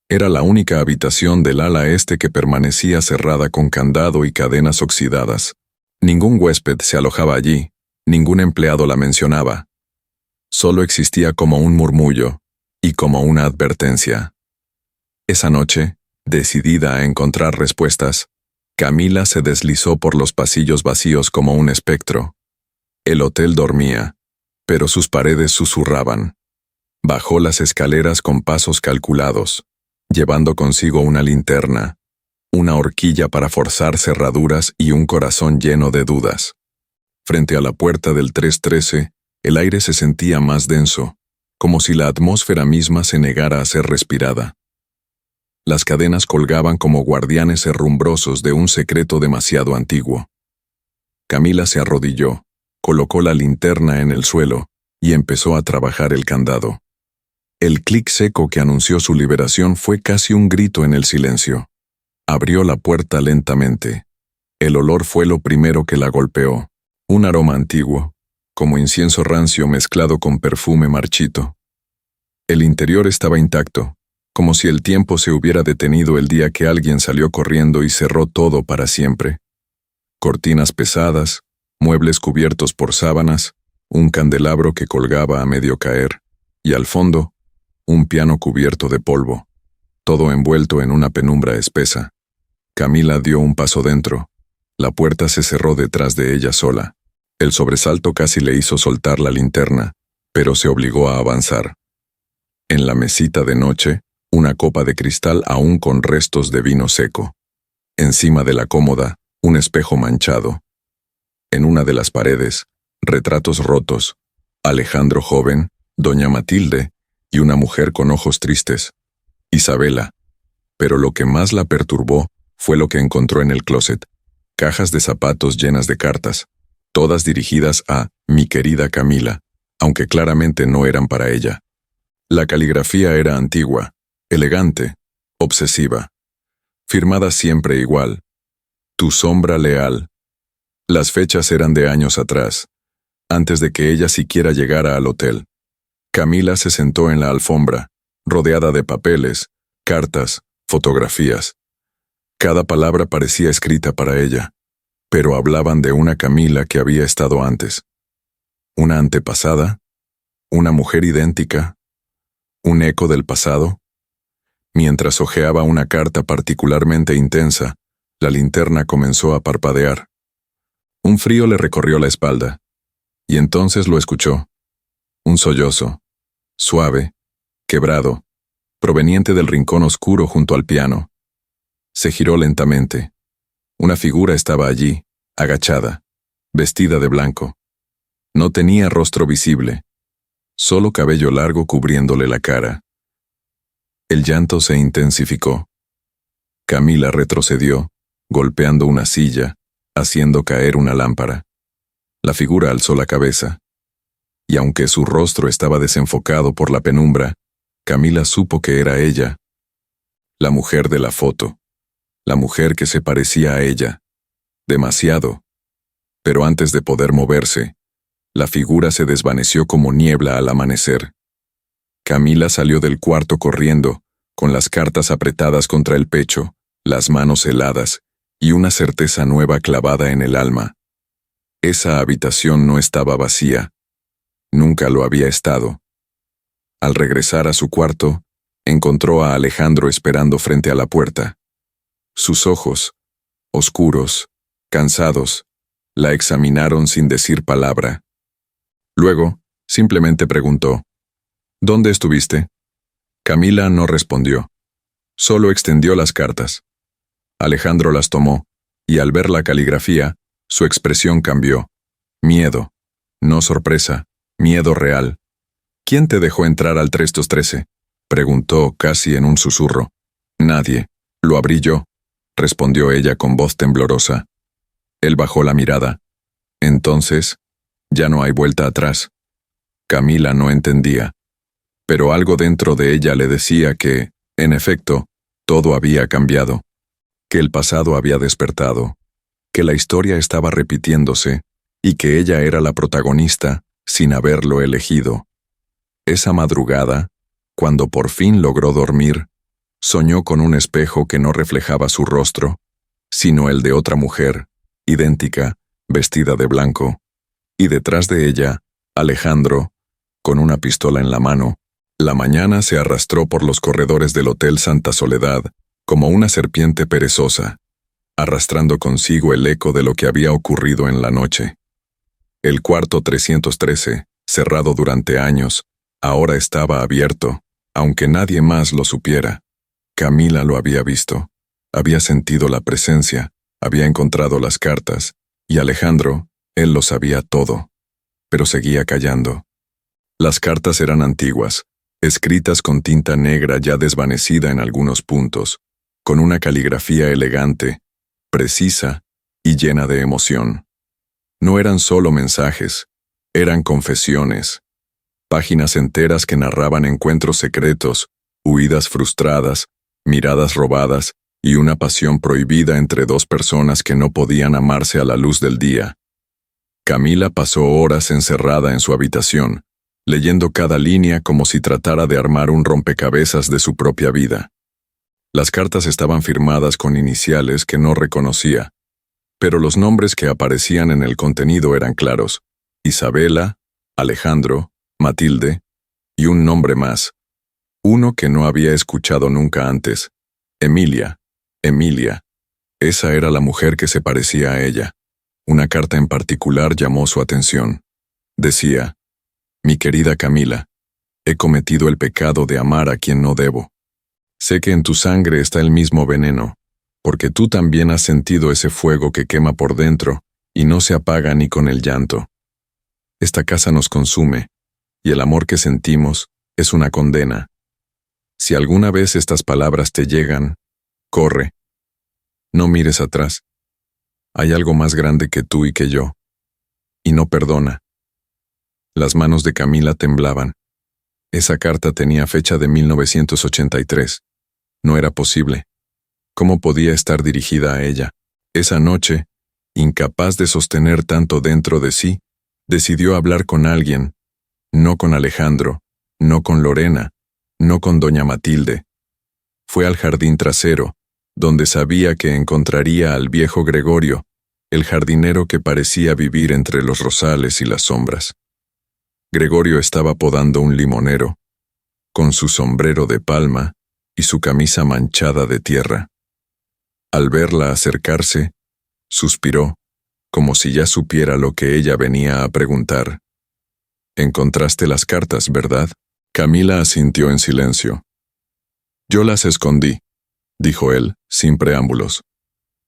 Era la única habitación del ala este que permanecía cerrada con candado y cadenas oxidadas. Ningún huésped se alojaba allí, ningún empleado la mencionaba. Solo existía como un murmullo y como una advertencia. Esa noche, decidida a encontrar respuestas, Camila se deslizó por los pasillos vacíos como un espectro. El hotel dormía, pero sus paredes susurraban. Bajó las escaleras con pasos calculados, llevando consigo una linterna, una horquilla para forzar cerraduras y un corazón lleno de dudas. Frente a la puerta del 313, el aire se sentía más denso, como si la atmósfera misma se negara a ser respirada. Las cadenas colgaban como guardianes herrumbrosos de un secreto demasiado antiguo. Camila se arrodilló, colocó la linterna en el suelo y empezó a trabajar el candado. El clic seco que anunció su liberación fue casi un grito en el silencio. Abrió la puerta lentamente. El olor fue lo primero que la golpeó. Un aroma antiguo, como incienso rancio mezclado con perfume marchito. El interior estaba intacto, como si el tiempo se hubiera detenido el día que alguien salió corriendo y cerró todo para siempre. Cortinas pesadas, muebles cubiertos por sábanas, un candelabro que colgaba a medio caer, y al fondo, un piano cubierto de polvo, todo envuelto en una penumbra espesa. Camila dio un paso dentro. La puerta se cerró detrás de ella sola. El sobresalto casi le hizo soltar la linterna, pero se obligó a avanzar. En la mesita de noche, una copa de cristal aún con restos de vino seco. Encima de la cómoda, un espejo manchado. En una de las paredes, retratos rotos, Alejandro joven, doña Matilde, y una mujer con ojos tristes, Isabela. Pero lo que más la perturbó fue lo que encontró en el closet. Cajas de zapatos llenas de cartas, todas dirigidas a mi querida Camila, aunque claramente no eran para ella. La caligrafía era antigua, elegante, obsesiva, firmada siempre igual. Tu sombra leal. Las fechas eran de años atrás, antes de que ella siquiera llegara al hotel. Camila se sentó en la alfombra, rodeada de papeles, cartas, fotografías. Cada palabra parecía escrita para ella, pero hablaban de una Camila que había estado antes. Una antepasada, una mujer idéntica, un eco del pasado. Mientras hojeaba una carta particularmente intensa, la linterna comenzó a parpadear. Un frío le recorrió la espalda, y entonces lo escuchó. Un sollozo, suave, quebrado, proveniente del rincón oscuro junto al piano. Se giró lentamente. Una figura estaba allí, agachada, vestida de blanco. No tenía rostro visible, solo cabello largo cubriéndole la cara. El llanto se intensificó. Camila retrocedió, golpeando una silla, haciendo caer una lámpara. La figura alzó la cabeza. Y aunque su rostro estaba desenfocado por la penumbra, Camila supo que era ella. La mujer de la foto. La mujer que se parecía a ella. Demasiado. Pero antes de poder moverse, la figura se desvaneció como niebla al amanecer. Camila salió del cuarto corriendo, con las cartas apretadas contra el pecho, las manos heladas, y una certeza nueva clavada en el alma. Esa habitación no estaba vacía. Nunca lo había estado. Al regresar a su cuarto, encontró a Alejandro esperando frente a la puerta. Sus ojos, oscuros, cansados, la examinaron sin decir palabra. Luego, simplemente preguntó, ¿dónde estuviste? Camila no respondió. Solo extendió las cartas. Alejandro las tomó, y al ver la caligrafía, su expresión cambió. Miedo. No sorpresa, miedo real. ¿Quién te dejó entrar al 313? Preguntó casi en un susurro. Nadie. Lo abrí yo, respondió ella con voz temblorosa. Él bajó la mirada. Entonces, ya no hay vuelta atrás. Camila no entendía. Pero algo dentro de ella le decía que, en efecto, todo había cambiado. Que el pasado había despertado. Que la historia estaba repitiéndose, y que ella era la protagonista, sin haberlo elegido. Esa madrugada, cuando por fin logró dormir, soñó con un espejo que no reflejaba su rostro, sino el de otra mujer, idéntica, vestida de blanco, y detrás de ella, Alejandro, con una pistola en la mano. La mañana se arrastró por los corredores del Hotel Santa Soledad, como una serpiente perezosa, arrastrando consigo el eco de lo que había ocurrido en la noche. El cuarto 313, cerrado durante años, ahora estaba abierto, aunque nadie más lo supiera. Camila lo había visto, había sentido la presencia, había encontrado las cartas, y Alejandro, él lo sabía todo, pero seguía callando. Las cartas eran antiguas, escritas con tinta negra ya desvanecida en algunos puntos, con una caligrafía elegante, precisa y llena de emoción. No eran solo mensajes, eran confesiones, páginas enteras que narraban encuentros secretos, huidas frustradas, miradas robadas y una pasión prohibida entre dos personas que no podían amarse a la luz del día. Camila pasó horas encerrada en su habitación, leyendo cada línea como si tratara de armar un rompecabezas de su propia vida. Las cartas estaban firmadas con iniciales que no reconocía, pero los nombres que aparecían en el contenido eran claros: Isabela, Alejandro, Matilde, y un nombre más, uno que no había escuchado nunca antes: Emilia. Emilia. Esa era la mujer que se parecía a ella. Una carta en particular llamó su atención. Decía: Mi querida Camila, he cometido el pecado de amar a quien no debo. Sé que en tu sangre está el mismo veneno, porque tú también has sentido ese fuego que quema por dentro y no se apaga ni con el llanto. Esta casa nos consume, y el amor que sentimos es una condena. Si alguna vez estas palabras te llegan, corre. No mires atrás. Hay algo más grande que tú y que yo. Y no perdona. Las manos de Camila temblaban. Esa carta tenía fecha de 1983. No era posible. ¿Cómo podía estar dirigida a ella? Esa noche, incapaz de sostener tanto dentro de sí, decidió hablar con alguien, no con Alejandro, no con Lorena, no con doña Matilde. Fue al jardín trasero, donde sabía que encontraría al viejo Gregorio, el jardinero que parecía vivir entre los rosales y las sombras. Gregorio estaba podando un limonero, con su sombrero de palma y su camisa manchada de tierra. Al verla acercarse, suspiró, como si ya supiera lo que ella venía a preguntar. «¿Encontraste las cartas, verdad?» Camila asintió en silencio. «Yo las escondí», dijo él, sin preámbulos.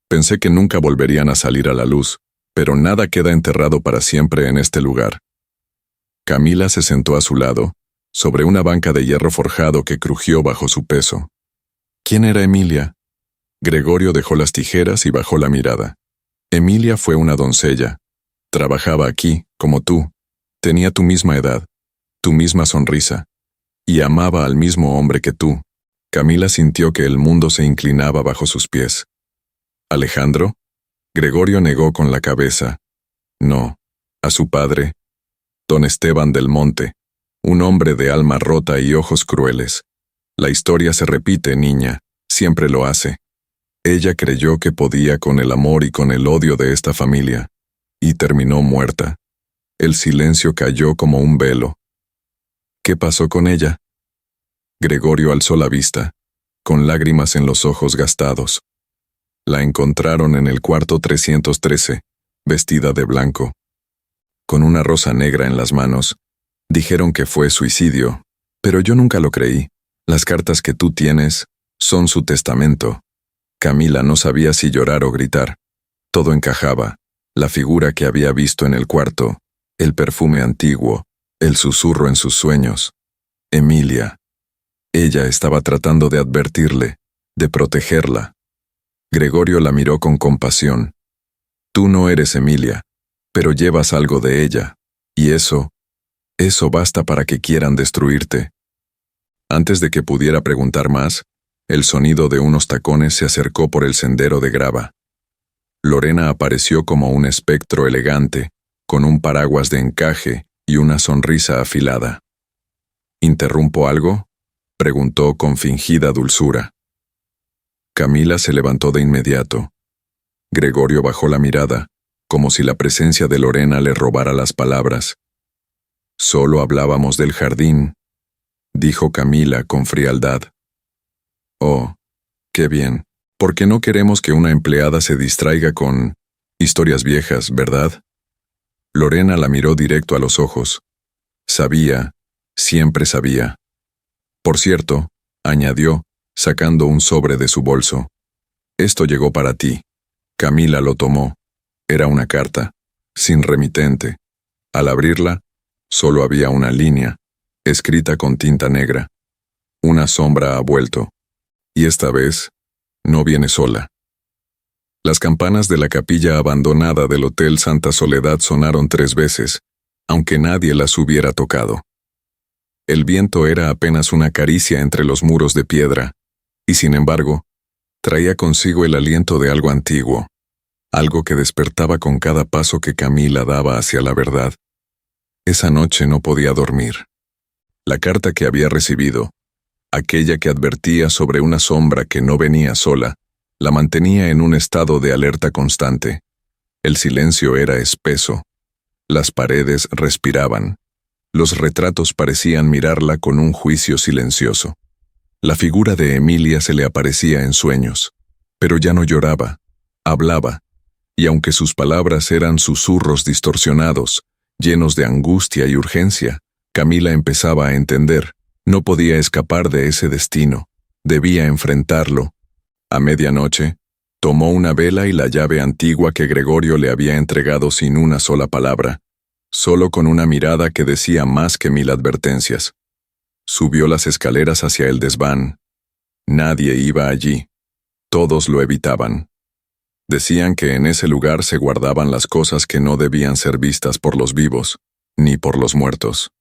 «Pensé que nunca volverían a salir a la luz, pero nada queda enterrado para siempre en este lugar». Camila se sentó a su lado, sobre una banca de hierro forjado que crujió bajo su peso. ¿Quién era Emilia? Gregorio dejó las tijeras y bajó la mirada. Emilia fue una doncella. Trabajaba aquí, como tú. Tenía tu misma edad, tu misma sonrisa, y amaba al mismo hombre que tú. Camila sintió que el mundo se inclinaba bajo sus pies. ¿Alejandro? Gregorio negó con la cabeza. No, a su padre, don Esteban del Monte, un hombre de alma rota y ojos crueles. La historia se repite, niña, siempre lo hace. Ella creyó que podía con el amor y con el odio de esta familia, y terminó muerta. El silencio cayó como un velo. ¿Qué pasó con ella? Gregorio alzó la vista, con lágrimas en los ojos gastados. La encontraron en el cuarto 313, vestida de blanco, con una rosa negra en las manos. Dijeron que fue suicidio, pero yo nunca lo creí. Las cartas que tú tienes son su testamento. Camila no sabía si llorar o gritar. Todo encajaba, la figura que había visto en el cuarto, el perfume antiguo, el susurro en sus sueños. Emilia. Ella estaba tratando de advertirle, de protegerla. Gregorio la miró con compasión. Tú no eres Emilia, pero llevas algo de ella, y eso basta para que quieran destruirte. Antes de que pudiera preguntar más, el sonido de unos tacones se acercó por el sendero de grava. Lorena apareció como un espectro elegante, con un paraguas de encaje y una sonrisa afilada. ¿Interrumpo algo?, preguntó con fingida dulzura. Camila se levantó de inmediato. Gregorio bajó la mirada, como si la presencia de Lorena le robara las palabras. Solo hablábamos del jardín, dijo Camila con frialdad. Oh, qué bien, porque no queremos que una empleada se distraiga con historias viejas, ¿verdad? Lorena la miró directo a los ojos. Sabía, siempre sabía. Por cierto, añadió, sacando un sobre de su bolso. Esto llegó para ti. Camila lo tomó. Era una carta, sin remitente. Al abrirla, solo había una línea, escrita con tinta negra. Una sombra ha vuelto. Y esta vez, no viene sola. Las campanas de la capilla abandonada del Hotel Santa Soledad sonaron 3 veces, aunque nadie las hubiera tocado. El viento era apenas una caricia entre los muros de piedra, y sin embargo, traía consigo el aliento de algo antiguo, algo que despertaba con cada paso que Camila daba hacia la verdad. Esa noche no podía dormir. La carta que había recibido, aquella que advertía sobre una sombra que no venía sola, la mantenía en un estado de alerta constante. El silencio era espeso. Las paredes respiraban. Los retratos parecían mirarla con un juicio silencioso. La figura de Emilia se le aparecía en sueños, pero ya no lloraba, hablaba, y aunque sus palabras eran susurros distorsionados, llenos de angustia y urgencia, Camila empezaba a entender. No podía escapar de ese destino, debía enfrentarlo. A medianoche, tomó una vela y la llave antigua que Gregorio le había entregado sin una sola palabra, solo con una mirada que decía más que 1000 advertencias. Subió las escaleras hacia el desván. Nadie iba allí. Todos lo evitaban. Decían que en ese lugar se guardaban las cosas que no debían ser vistas por los vivos, ni por los muertos.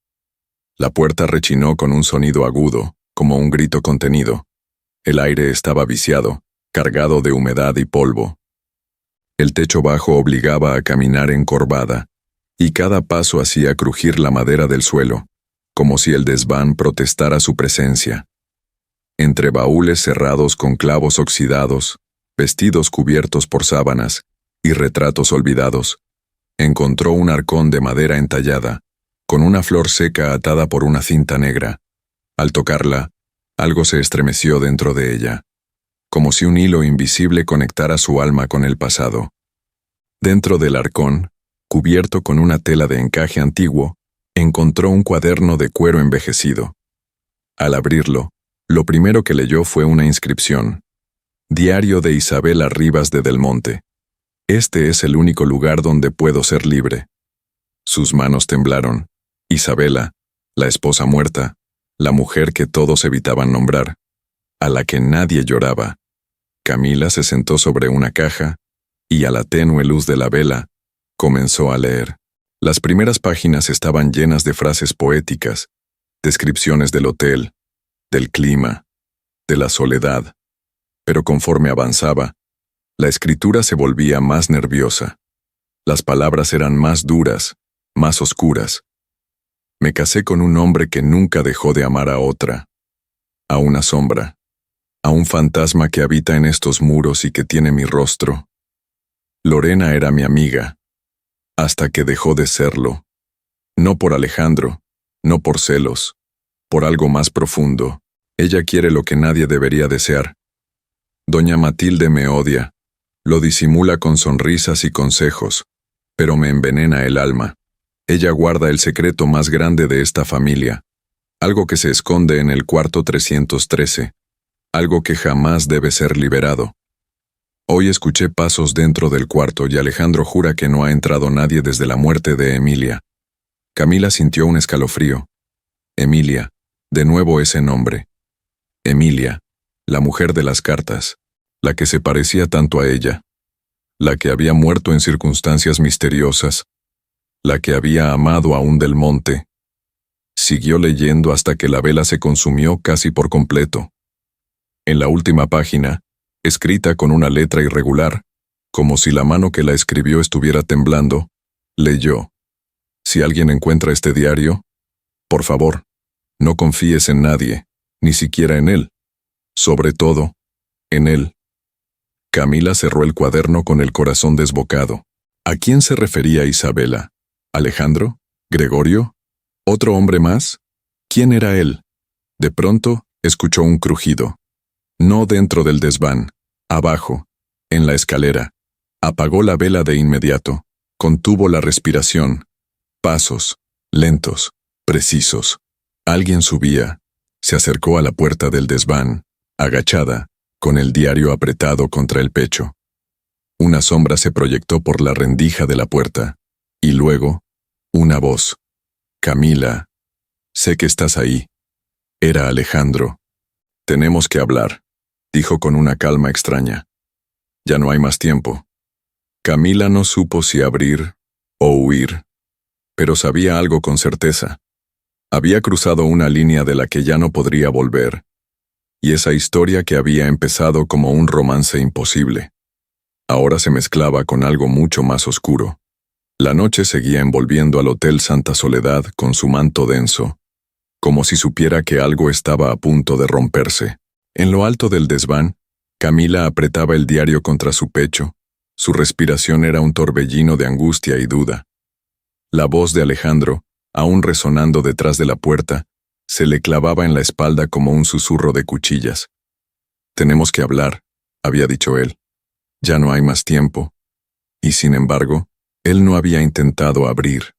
La puerta rechinó con un sonido agudo, como un grito contenido. El aire estaba viciado, cargado de humedad y polvo. El techo bajo obligaba a caminar encorvada, y cada paso hacía crujir la madera del suelo, como si el desván protestara su presencia. Entre baúles cerrados con clavos oxidados, vestidos cubiertos por sábanas y retratos olvidados, encontró un arcón de madera entallada, con una flor seca atada por una cinta negra. Al tocarla, algo se estremeció dentro de ella, como si un hilo invisible conectara su alma con el pasado. Dentro del arcón, cubierto con una tela de encaje antiguo, encontró un cuaderno de cuero envejecido. Al abrirlo, lo primero que leyó fue una inscripción. Diario de Isabela Rivas de Del Monte. Este es el único lugar donde puedo ser libre. Sus manos temblaron. Isabela, la esposa muerta, la mujer que todos evitaban nombrar, a la que nadie lloraba. Camila se sentó sobre una caja y a la tenue luz de la vela comenzó a leer. Las primeras páginas estaban llenas de frases poéticas, descripciones del hotel, del clima, de la soledad. Pero conforme avanzaba, la escritura se volvía más nerviosa. Las palabras eran más duras, más oscuras. Me casé con un hombre que nunca dejó de amar a otra, a una sombra, a un fantasma que habita en estos muros y que tiene mi rostro. Lorena era mi amiga, hasta que dejó de serlo. No por Alejandro, no por celos, por algo más profundo. Ella quiere lo que nadie debería desear. Doña Matilde me odia. Lo disimula con sonrisas y consejos, pero me envenena el alma. Ella guarda el secreto más grande de esta familia, algo que se esconde en el cuarto 313, algo que jamás debe ser liberado. Hoy escuché pasos dentro del cuarto y Alejandro jura que no ha entrado nadie desde la muerte de Emilia. Camila sintió un escalofrío. Emilia, de nuevo ese nombre. Emilia, la mujer de las cartas, la que se parecía tanto a ella, la que había muerto en circunstancias misteriosas, la que había amado a un del monte. Siguió leyendo hasta que la vela se consumió casi por completo. En la última página, escrita con una letra irregular, como si la mano que la escribió estuviera temblando, leyó: Si alguien encuentra este diario, por favor, no confíes en nadie, ni siquiera en él. Sobre todo, en él. Camila cerró el cuaderno con el corazón desbocado. ¿A quién se refería Isabela? ¿Alejandro? ¿Gregorio? ¿Otro hombre más? ¿Quién era él? De pronto, escuchó un crujido. No dentro del desván, abajo, en la escalera. Apagó la vela de inmediato, contuvo la respiración. Pasos, lentos, precisos. Alguien subía. Se acercó a la puerta del desván, agachada, con el diario apretado contra el pecho. Una sombra se proyectó por la rendija de la puerta, y luego, una voz. Camila, sé que estás ahí. Era Alejandro. Tenemos que hablar, dijo con una calma extraña. Ya no hay más tiempo. Camila no supo si abrir o huir, pero sabía algo con certeza. Había cruzado una línea de la que ya no podría volver, y esa historia que había empezado como un romance imposible, ahora se mezclaba con algo mucho más oscuro. La noche seguía envolviendo al Hotel Santa Soledad con su manto denso, como si supiera que algo estaba a punto de romperse. En lo alto del desván, Camila apretaba el diario contra su pecho. Su respiración era un torbellino de angustia y duda. La voz de Alejandro, aún resonando detrás de la puerta, se le clavaba en la espalda como un susurro de cuchillas. Tenemos que hablar, había dicho él. Ya no hay más tiempo. Y sin embargo, él no había intentado abrir.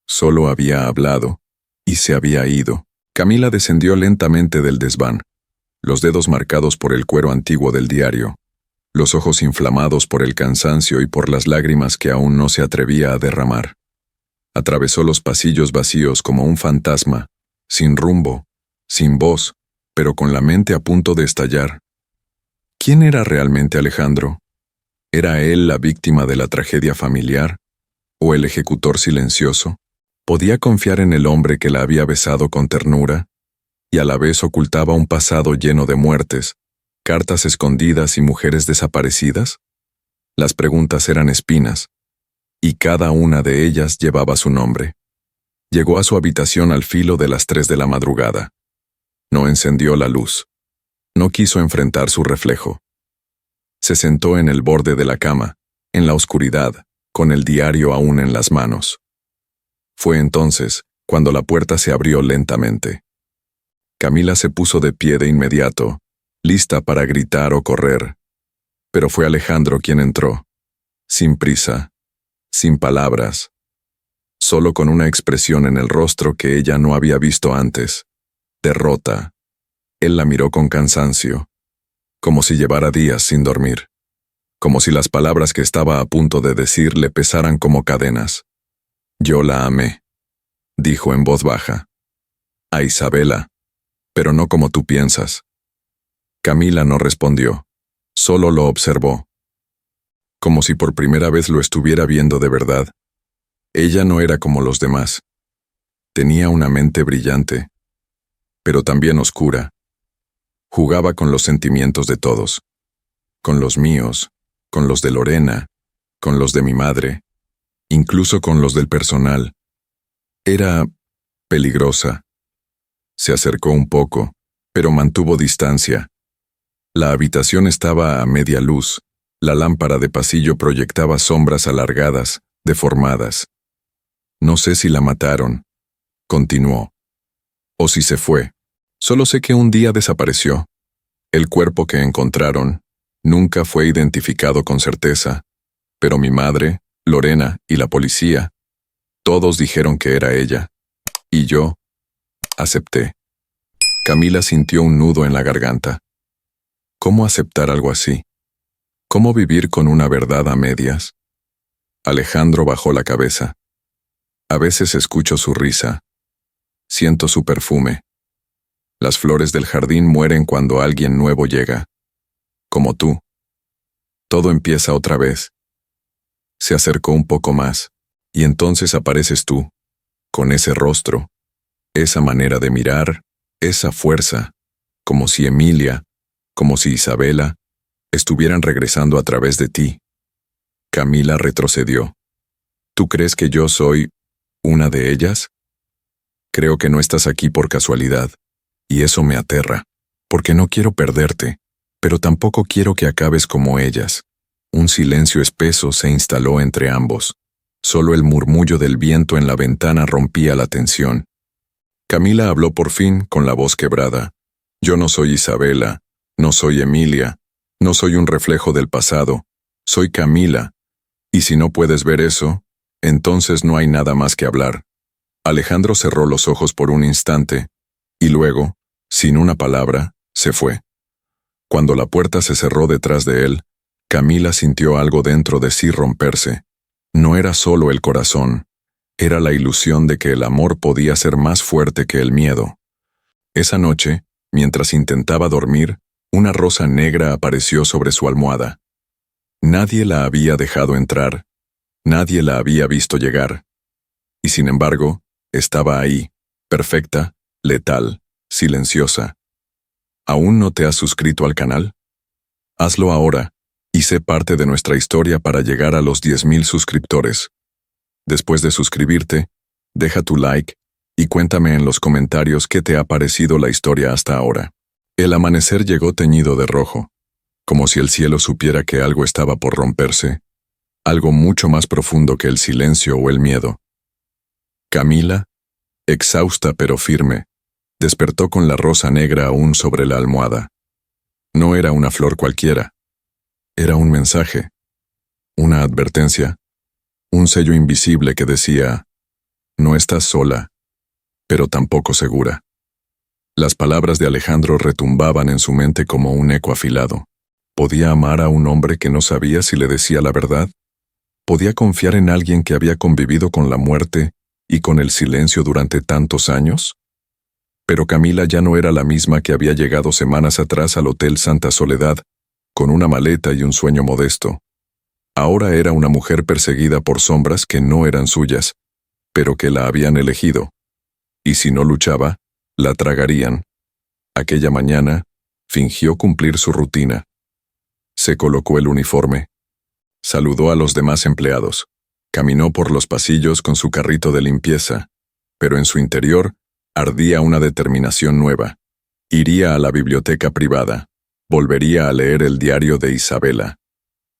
Solo había hablado, y se había ido. Camila descendió lentamente del desván, los dedos marcados por el cuero antiguo del diario, los ojos inflamados por el cansancio y por las lágrimas que aún no se atrevía a derramar. Atravesó los pasillos vacíos como un fantasma, sin rumbo, sin voz, pero con la mente a punto de estallar. ¿Quién era realmente Alejandro? ¿Era él la víctima de la tragedia familiar? ¿O el ejecutor silencioso? ¿Podía confiar en el hombre que la había besado con ternura? Y a la vez ocultaba un pasado lleno de muertes, cartas escondidas y mujeres desaparecidas. Las preguntas eran espinas, y cada una de ellas llevaba su nombre. Llegó a su habitación al filo de las 3 de la madrugada. No encendió la luz. No quiso enfrentar su reflejo. Se sentó en el borde de la cama, en la oscuridad, con el diario aún en las manos. Fue entonces cuando la puerta se abrió lentamente. Camila se puso de pie de inmediato, lista para gritar o correr. Pero fue Alejandro quien entró, sin prisa, sin palabras, solo con una expresión en el rostro que ella no había visto antes: derrota. Él la miró con cansancio, como si llevara días sin dormir, como si las palabras que estaba a punto de decir le pesaran como cadenas. Yo la amé, dijo en voz baja. A Isabela, pero no como tú piensas. Camila no respondió, solo lo observó, como si por primera vez lo estuviera viendo de verdad. Ella no era como los demás. Tenía una mente brillante, pero también oscura. Jugaba con los sentimientos de todos, con los míos, con los de Lorena, con los de mi madre, incluso con los del personal. Era peligrosa. Se acercó un poco, pero mantuvo distancia. La habitación estaba a media luz. La lámpara de pasillo proyectaba sombras alargadas, deformadas. No sé si la mataron, continuó, o si se fue. Solo sé que un día desapareció. El cuerpo que encontraron nunca fue identificado con certeza, pero mi madre, Lorena y la policía, todos dijeron que era ella. Y yo acepté. Camila sintió un nudo en la garganta. ¿Cómo aceptar algo así? ¿Cómo vivir con una verdad a medias? Alejandro bajó la cabeza. A veces escucho su risa. Siento su perfume. Las flores del jardín mueren cuando alguien nuevo llega. Como tú. Todo empieza otra vez. Se acercó un poco más, y entonces apareces tú, con ese rostro, esa manera de mirar, esa fuerza, como si Emilia, como si Isabela, estuvieran regresando a través de ti. Camila retrocedió. ¿Tú crees que yo soy una de ellas? Creo que no estás aquí por casualidad, y eso me aterra, porque no quiero perderte, pero tampoco quiero que acabes como ellas. Un silencio espeso se instaló entre ambos. Solo el murmullo del viento en la ventana rompía la tensión. Camila habló por fin con la voz quebrada. Yo no soy Isabela, no soy Emilia, no soy un reflejo del pasado, soy Camila. Y si no puedes ver eso, entonces no hay nada más que hablar. Alejandro cerró los ojos por un instante, y luego, sin una palabra, se fue. Cuando la puerta se cerró detrás de él, Camila sintió algo dentro de sí romperse. No era solo el corazón, era la ilusión de que el amor podía ser más fuerte que el miedo. Esa noche, mientras intentaba dormir, una rosa negra apareció sobre su almohada. Nadie la había dejado entrar, nadie la había visto llegar. Y sin embargo, estaba ahí, perfecta, letal, silenciosa. ¿Aún no te has suscrito al canal? Hazlo ahora, y sé parte de nuestra historia para llegar a los 10,000 suscriptores. Después de suscribirte, deja tu like y cuéntame en los comentarios qué te ha parecido la historia hasta ahora. El amanecer llegó teñido de rojo, como si el cielo supiera que algo estaba por romperse, algo mucho más profundo que el silencio o el miedo. Camila, exhausta pero firme, despertó con la rosa negra aún sobre la almohada. No era una flor cualquiera. Era un mensaje, una advertencia, un sello invisible que decía, no estás sola, pero tampoco segura. Las palabras de Alejandro retumbaban en su mente como un eco afilado. ¿Podía amar a un hombre que no sabía si le decía la verdad? ¿Podía confiar en alguien que había convivido con la muerte y con el silencio durante tantos años? Pero Camila ya no era la misma que había llegado semanas atrás al Hotel Santa Soledad, con una maleta y un sueño modesto. Ahora era una mujer perseguida por sombras que no eran suyas, pero que la habían elegido. Y si no luchaba, la tragarían. Aquella mañana, fingió cumplir su rutina. Se colocó el uniforme. Saludó a los demás empleados. Caminó por los pasillos con su carrito de limpieza, pero en su interior ardía una determinación nueva. Iría a la biblioteca privada. Volvería a leer el diario de Isabela.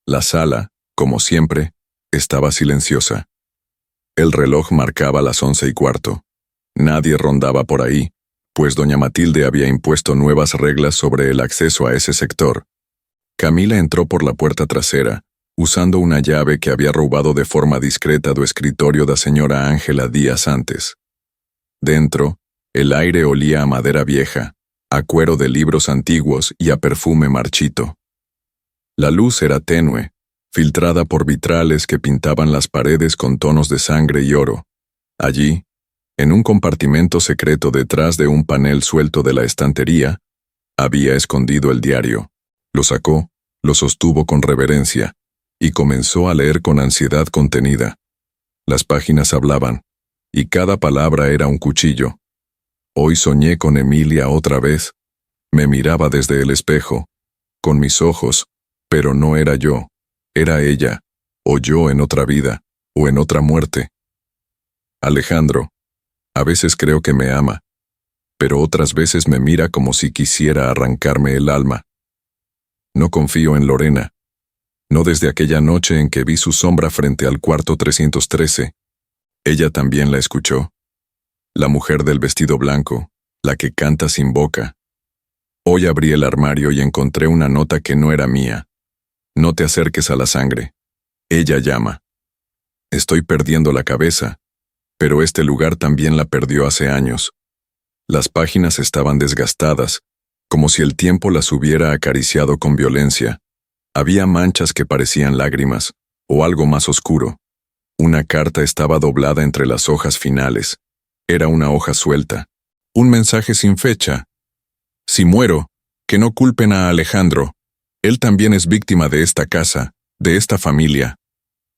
La sala, como siempre, estaba silenciosa. El reloj marcaba las 11:15. Nadie rondaba por ahí, pues doña Matilde había impuesto nuevas reglas sobre el acceso a ese sector. Camila entró por la puerta trasera, usando una llave que había robado de forma discreta do escritorio da señora Ángela días antes. Dentro, el aire olía a madera vieja, a cuero de libros antiguos y a perfume marchito. La luz era tenue, filtrada por vitrales que pintaban las paredes con tonos de sangre y oro. Allí, en un compartimento secreto detrás de un panel suelto de la estantería, había escondido el diario. Lo sacó, lo sostuvo con reverencia, y comenzó a leer con ansiedad contenida. Las páginas hablaban, y cada palabra era un cuchillo. Hoy soñé con Emilia otra vez. Me miraba desde el espejo, con mis ojos, pero no era yo, era ella, o yo en otra vida, o en otra muerte. Alejandro, a veces creo que me ama, pero otras veces me mira como si quisiera arrancarme el alma. No confío en Lorena, no desde aquella noche en que vi su sombra frente al cuarto 313. Ella también la escuchó. La mujer del vestido blanco, la que canta sin boca. Hoy abrí el armario y encontré una nota que no era mía. No te acerques a la sangre. Ella llama. Estoy perdiendo la cabeza, pero este lugar también la perdió hace años. Las páginas estaban desgastadas, como si el tiempo las hubiera acariciado con violencia. Había manchas que parecían lágrimas, o algo más oscuro. Una carta estaba doblada entre las hojas finales. Era una hoja suelta. Un mensaje sin fecha. Si muero, que no culpen a Alejandro. Él también es víctima de esta casa, de esta familia.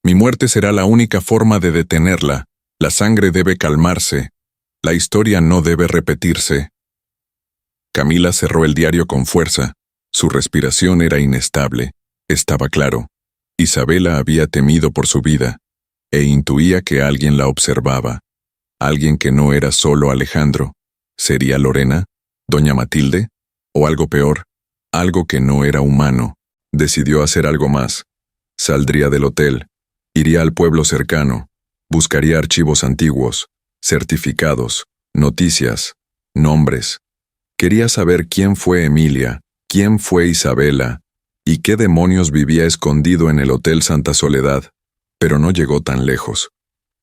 Mi muerte será la única forma de detenerla. La sangre debe calmarse. La historia no debe repetirse. Camila cerró el diario con fuerza. Su respiración era inestable. Estaba claro. Isabela había temido por su vida, e intuía que alguien la observaba. Alguien que no era solo Alejandro. ¿Sería Lorena? ¿Doña Matilde? ¿O algo peor? Algo que no era humano. Decidió hacer algo más. Saldría del hotel. Iría al pueblo cercano. Buscaría archivos antiguos, certificados, noticias, nombres. Quería saber quién fue Emilia, quién fue Isabela, y qué demonios vivía escondido en el Hotel Santa Soledad, pero no llegó tan lejos.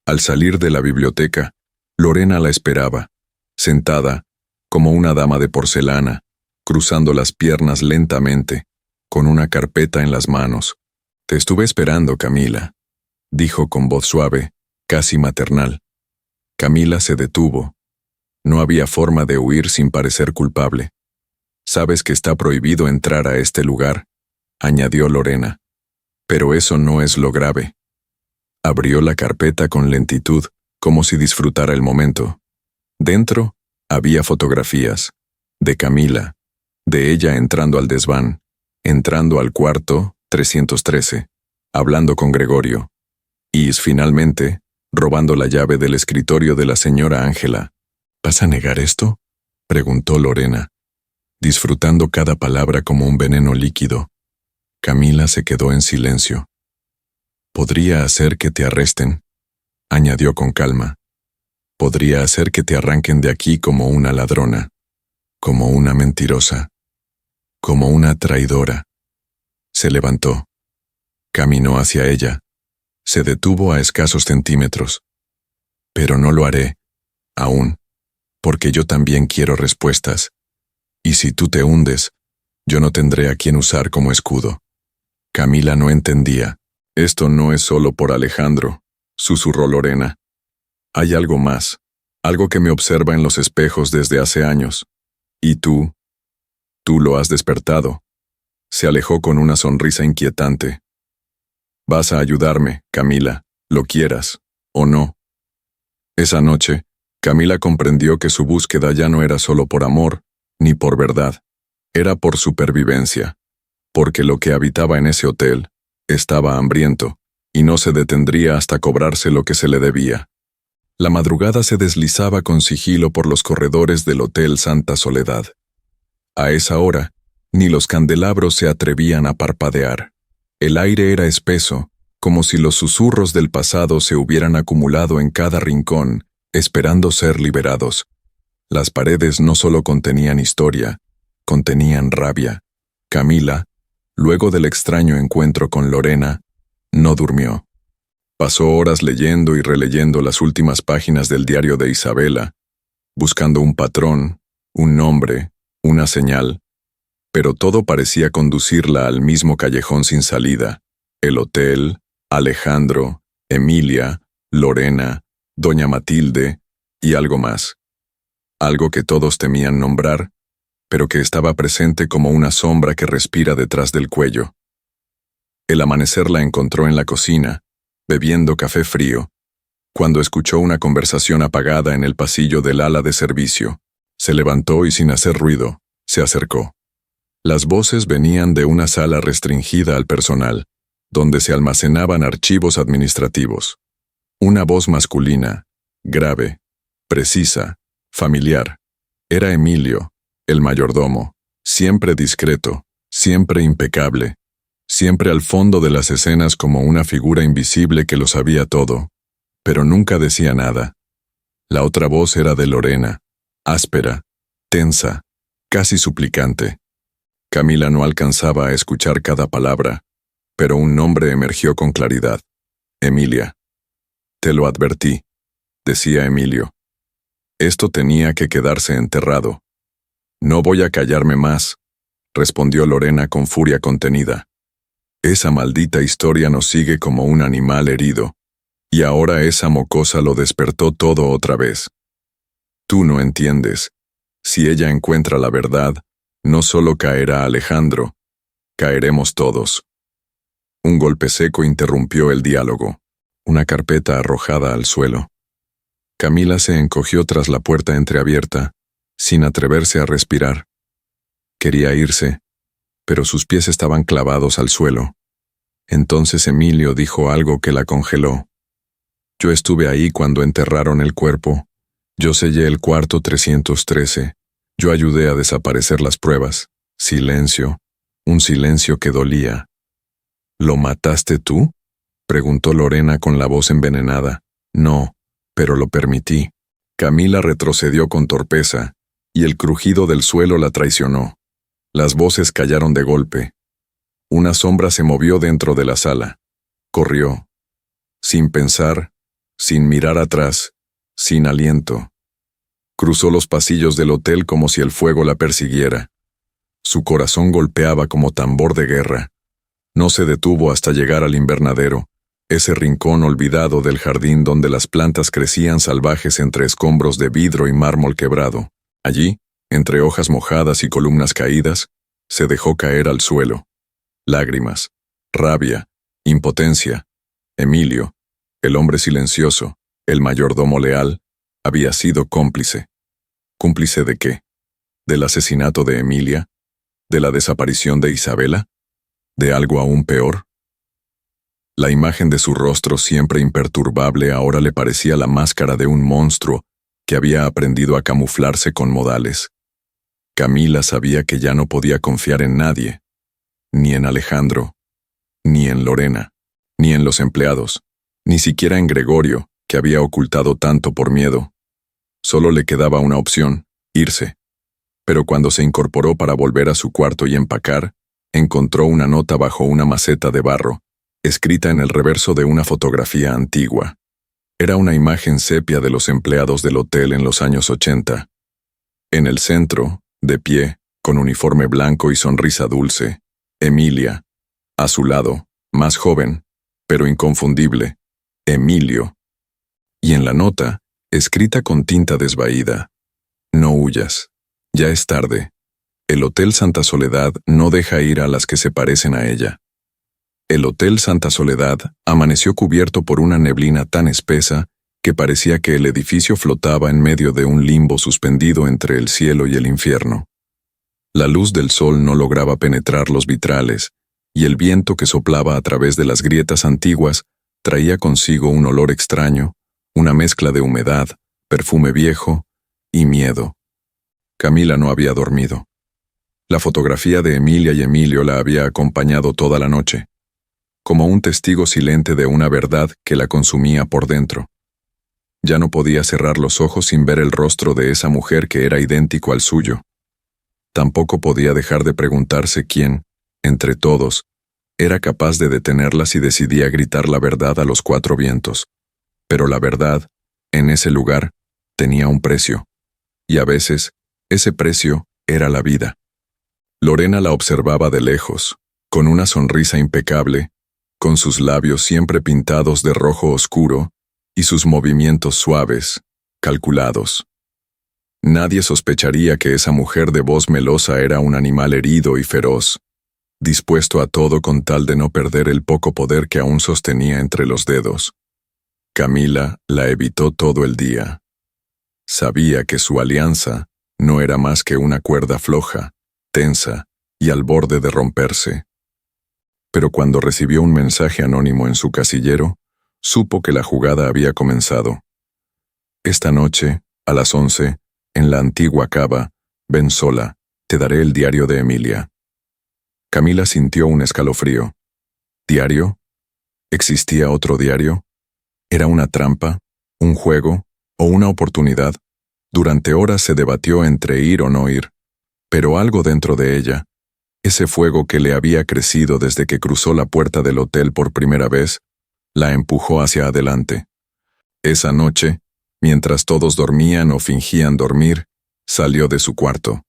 Al salir de la biblioteca, Lorena la esperaba, sentada, como una dama de porcelana, cruzando las piernas lentamente, con una carpeta en las manos. «Te estuve esperando, Camila», dijo con voz suave, casi maternal. Camila se detuvo. No había forma de huir sin parecer culpable. «Sabes que está prohibido entrar a este lugar», añadió Lorena. «Pero eso no es lo grave». Abrió la carpeta con lentitud, como si disfrutara el momento. Dentro había fotografías, de Camila, de ella entrando al desván, entrando al cuarto 313, hablando con Gregorio, y, finalmente, robando la llave del escritorio de la señora Ángela. «¿Vas a negar esto?», preguntó Lorena, disfrutando cada palabra como un veneno líquido. Camila se quedó en silencio. «Podría hacer que te arresten», añadió con calma. «Podría hacer que te arranquen de aquí como una ladrona, como una mentirosa, como una traidora». Se levantó. Caminó hacia ella. Se detuvo a escasos centímetros. «Pero no lo haré, aún, porque yo también quiero respuestas. Y si tú te hundes, yo no tendré a quien usar como escudo». Camila no entendía. «Esto no es solo por Alejandro», susurró Lorena. «Hay algo más, algo que me observa en los espejos desde hace años. Y tú lo has despertado». Se alejó con una sonrisa inquietante. «Vas a ayudarme, Camila, lo quieras, o no». Esa noche, Camila comprendió que su búsqueda ya no era solo por amor, ni por verdad. Era por supervivencia. Porque lo que habitaba en ese hotel estaba hambriento, y no se detendría hasta cobrarse lo que se le debía. La madrugada se deslizaba con sigilo por los corredores del Hotel Santa Soledad. A esa hora, ni los candelabros se atrevían a parpadear. El aire era espeso, como si los susurros del pasado se hubieran acumulado en cada rincón, esperando ser liberados. Las paredes no solo contenían historia, contenían rabia. Camila, luego del extraño encuentro con Lorena, no durmió. Pasó horas leyendo y releyendo las últimas páginas del diario de Isabela, buscando un patrón, un nombre, una señal, pero todo parecía conducirla al mismo callejón sin salida. El hotel, Alejandro, Emilia, Lorena, doña Matilde y algo más. Algo que todos temían nombrar, pero que estaba presente como una sombra que respira detrás del cuello. El amanecer la encontró en la cocina, bebiendo café frío, cuando escuchó una conversación apagada en el pasillo del ala de servicio. Se levantó y sin hacer ruido, se acercó. Las voces venían de una sala restringida al personal, donde se almacenaban archivos administrativos. Una voz masculina, grave, precisa, familiar. Era Emilio, el mayordomo, siempre discreto, siempre impecable, siempre al fondo de las escenas como una figura invisible que lo sabía todo, pero nunca decía nada. La otra voz era de Lorena, áspera, tensa, casi suplicante. Camila no alcanzaba a escuchar cada palabra, pero un nombre emergió con claridad. Emilia. Te lo advertí, decía Emilio. Esto tenía que quedarse enterrado. No voy a callarme más, respondió Lorena con furia contenida. Esa maldita historia nos sigue como un animal herido, y ahora esa mocosa lo despertó todo otra vez. Tú no entiendes. Si ella encuentra la verdad, no solo caerá Alejandro, caeremos todos. Un golpe seco interrumpió el diálogo. Una carpeta arrojada al suelo. Camila se encogió tras la puerta entreabierta, sin atreverse a respirar. Quería irse, pero sus pies estaban clavados al suelo. Entonces Emilio dijo algo que la congeló. Yo estuve ahí cuando enterraron el cuerpo. Yo sellé el cuarto 313. Yo ayudé a desaparecer las pruebas. Silencio. Un silencio que dolía. ¿Lo mataste tú?, preguntó Lorena con la voz envenenada. No, pero lo permití. Camila retrocedió con torpeza, y el crujido del suelo la traicionó. Las voces callaron de golpe. Una sombra se movió dentro de la sala. Corrió. Sin pensar, sin mirar atrás, sin aliento. Cruzó los pasillos del hotel como si el fuego la persiguiera. Su corazón golpeaba como tambor de guerra. No se detuvo hasta llegar al invernadero, ese rincón olvidado del jardín donde las plantas crecían salvajes entre escombros de vidrio y mármol quebrado. Allí, entre hojas mojadas y columnas caídas, se dejó caer al suelo. Lágrimas, rabia, impotencia. Emilio, el hombre silencioso, el mayordomo leal, había sido cómplice. ¿Cómplice de qué? ¿Del asesinato de Emilia? ¿De la desaparición de Isabela? ¿De algo aún peor? La imagen de su rostro siempre imperturbable ahora le parecía la máscara de un monstruo que había aprendido a camuflarse con modales. Camila sabía que ya no podía confiar en nadie, ni en Alejandro, ni en Lorena, ni en los empleados, ni siquiera en Gregorio, que había ocultado tanto por miedo. Solo le quedaba una opción, irse. Pero cuando se incorporó para volver a su cuarto y empacar, encontró una nota bajo una maceta de barro, escrita en el reverso de una fotografía antigua. Era una imagen sepia de los empleados del hotel en los años 80. En el centro, de pie, con uniforme blanco y sonrisa dulce, Emilia. A su lado, más joven, pero inconfundible, Emilio. Y en la nota, escrita con tinta desvaída: no huyas, ya es tarde. El Hotel Santa Soledad no deja ir a las que se parecen a ella. El Hotel Santa Soledad amaneció cubierto por una neblina tan espesa que parecía que el edificio flotaba en medio de un limbo suspendido entre el cielo y el infierno. La luz del sol no lograba penetrar los vitrales, y el viento que soplaba a través de las grietas antiguas traía consigo un olor extraño, una mezcla de humedad, perfume viejo y miedo. Camila no había dormido. La fotografía de Emilia y Emilio la había acompañado toda la noche, como un testigo silente de una verdad que la consumía por dentro. Ya no podía cerrar los ojos sin ver el rostro de esa mujer que era idéntico al suyo. Tampoco podía dejar de preguntarse quién, entre todos, era capaz de detenerla si decidía gritar la verdad a los cuatro vientos. Pero la verdad, en ese lugar, tenía un precio, y a veces, ese precio era la vida. Lorena la observaba de lejos, con una sonrisa impecable, con sus labios siempre pintados de rojo oscuro y sus movimientos suaves, calculados. Nadie sospecharía que esa mujer de voz melosa era un animal herido y feroz, dispuesto a todo con tal de no perder el poco poder que aún sostenía entre los dedos. Camila la evitó todo el día. Sabía que su alianza no era más que una cuerda floja, tensa y al borde de romperse. Pero cuando recibió un mensaje anónimo en su casillero, supo que la jugada había comenzado. Esta noche, a las 11, en la antigua cava, ven sola, te daré el diario de Emilia. Camila sintió un escalofrío. ¿Diario? ¿Existía otro diario? ¿Era una trampa, un juego o una oportunidad? Durante horas se debatió entre ir o no ir, pero algo dentro de ella, ese fuego que le había crecido desde que cruzó la puerta del hotel por primera vez, la empujó hacia adelante. Esa noche, mientras todos dormían o fingían dormir, salió de su cuarto.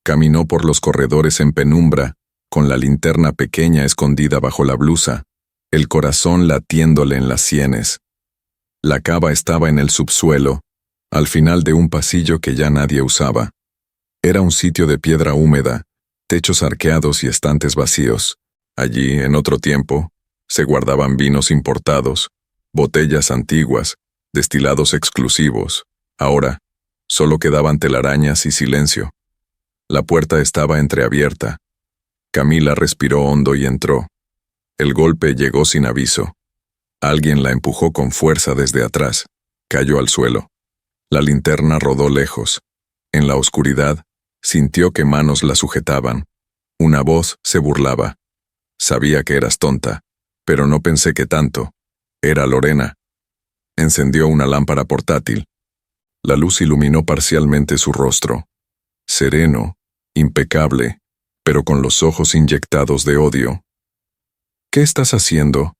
Caminó por los corredores en penumbra, con la linterna pequeña escondida bajo la blusa, el corazón latiéndole en las sienes. La cava estaba en el subsuelo, al final de un pasillo que ya nadie usaba. Era un sitio de piedra húmeda, techos arqueados y estantes vacíos. Allí, en otro tiempo, se guardaban vinos importados, botellas antiguas, destilados exclusivos. Ahora, solo quedaban telarañas y silencio. La puerta estaba entreabierta. Camila respiró hondo y entró. El golpe llegó sin aviso. Alguien la empujó con fuerza desde atrás. Cayó al suelo. La linterna rodó lejos. En la oscuridad, sintió que manos la sujetaban. Una voz se burlaba. Sabía que eras tonta, pero no pensé que tanto. Era Lorena. Encendió una lámpara portátil. La luz iluminó parcialmente su rostro. Sereno, impecable, pero con los ojos inyectados de odio. «¿Qué estás haciendo?»,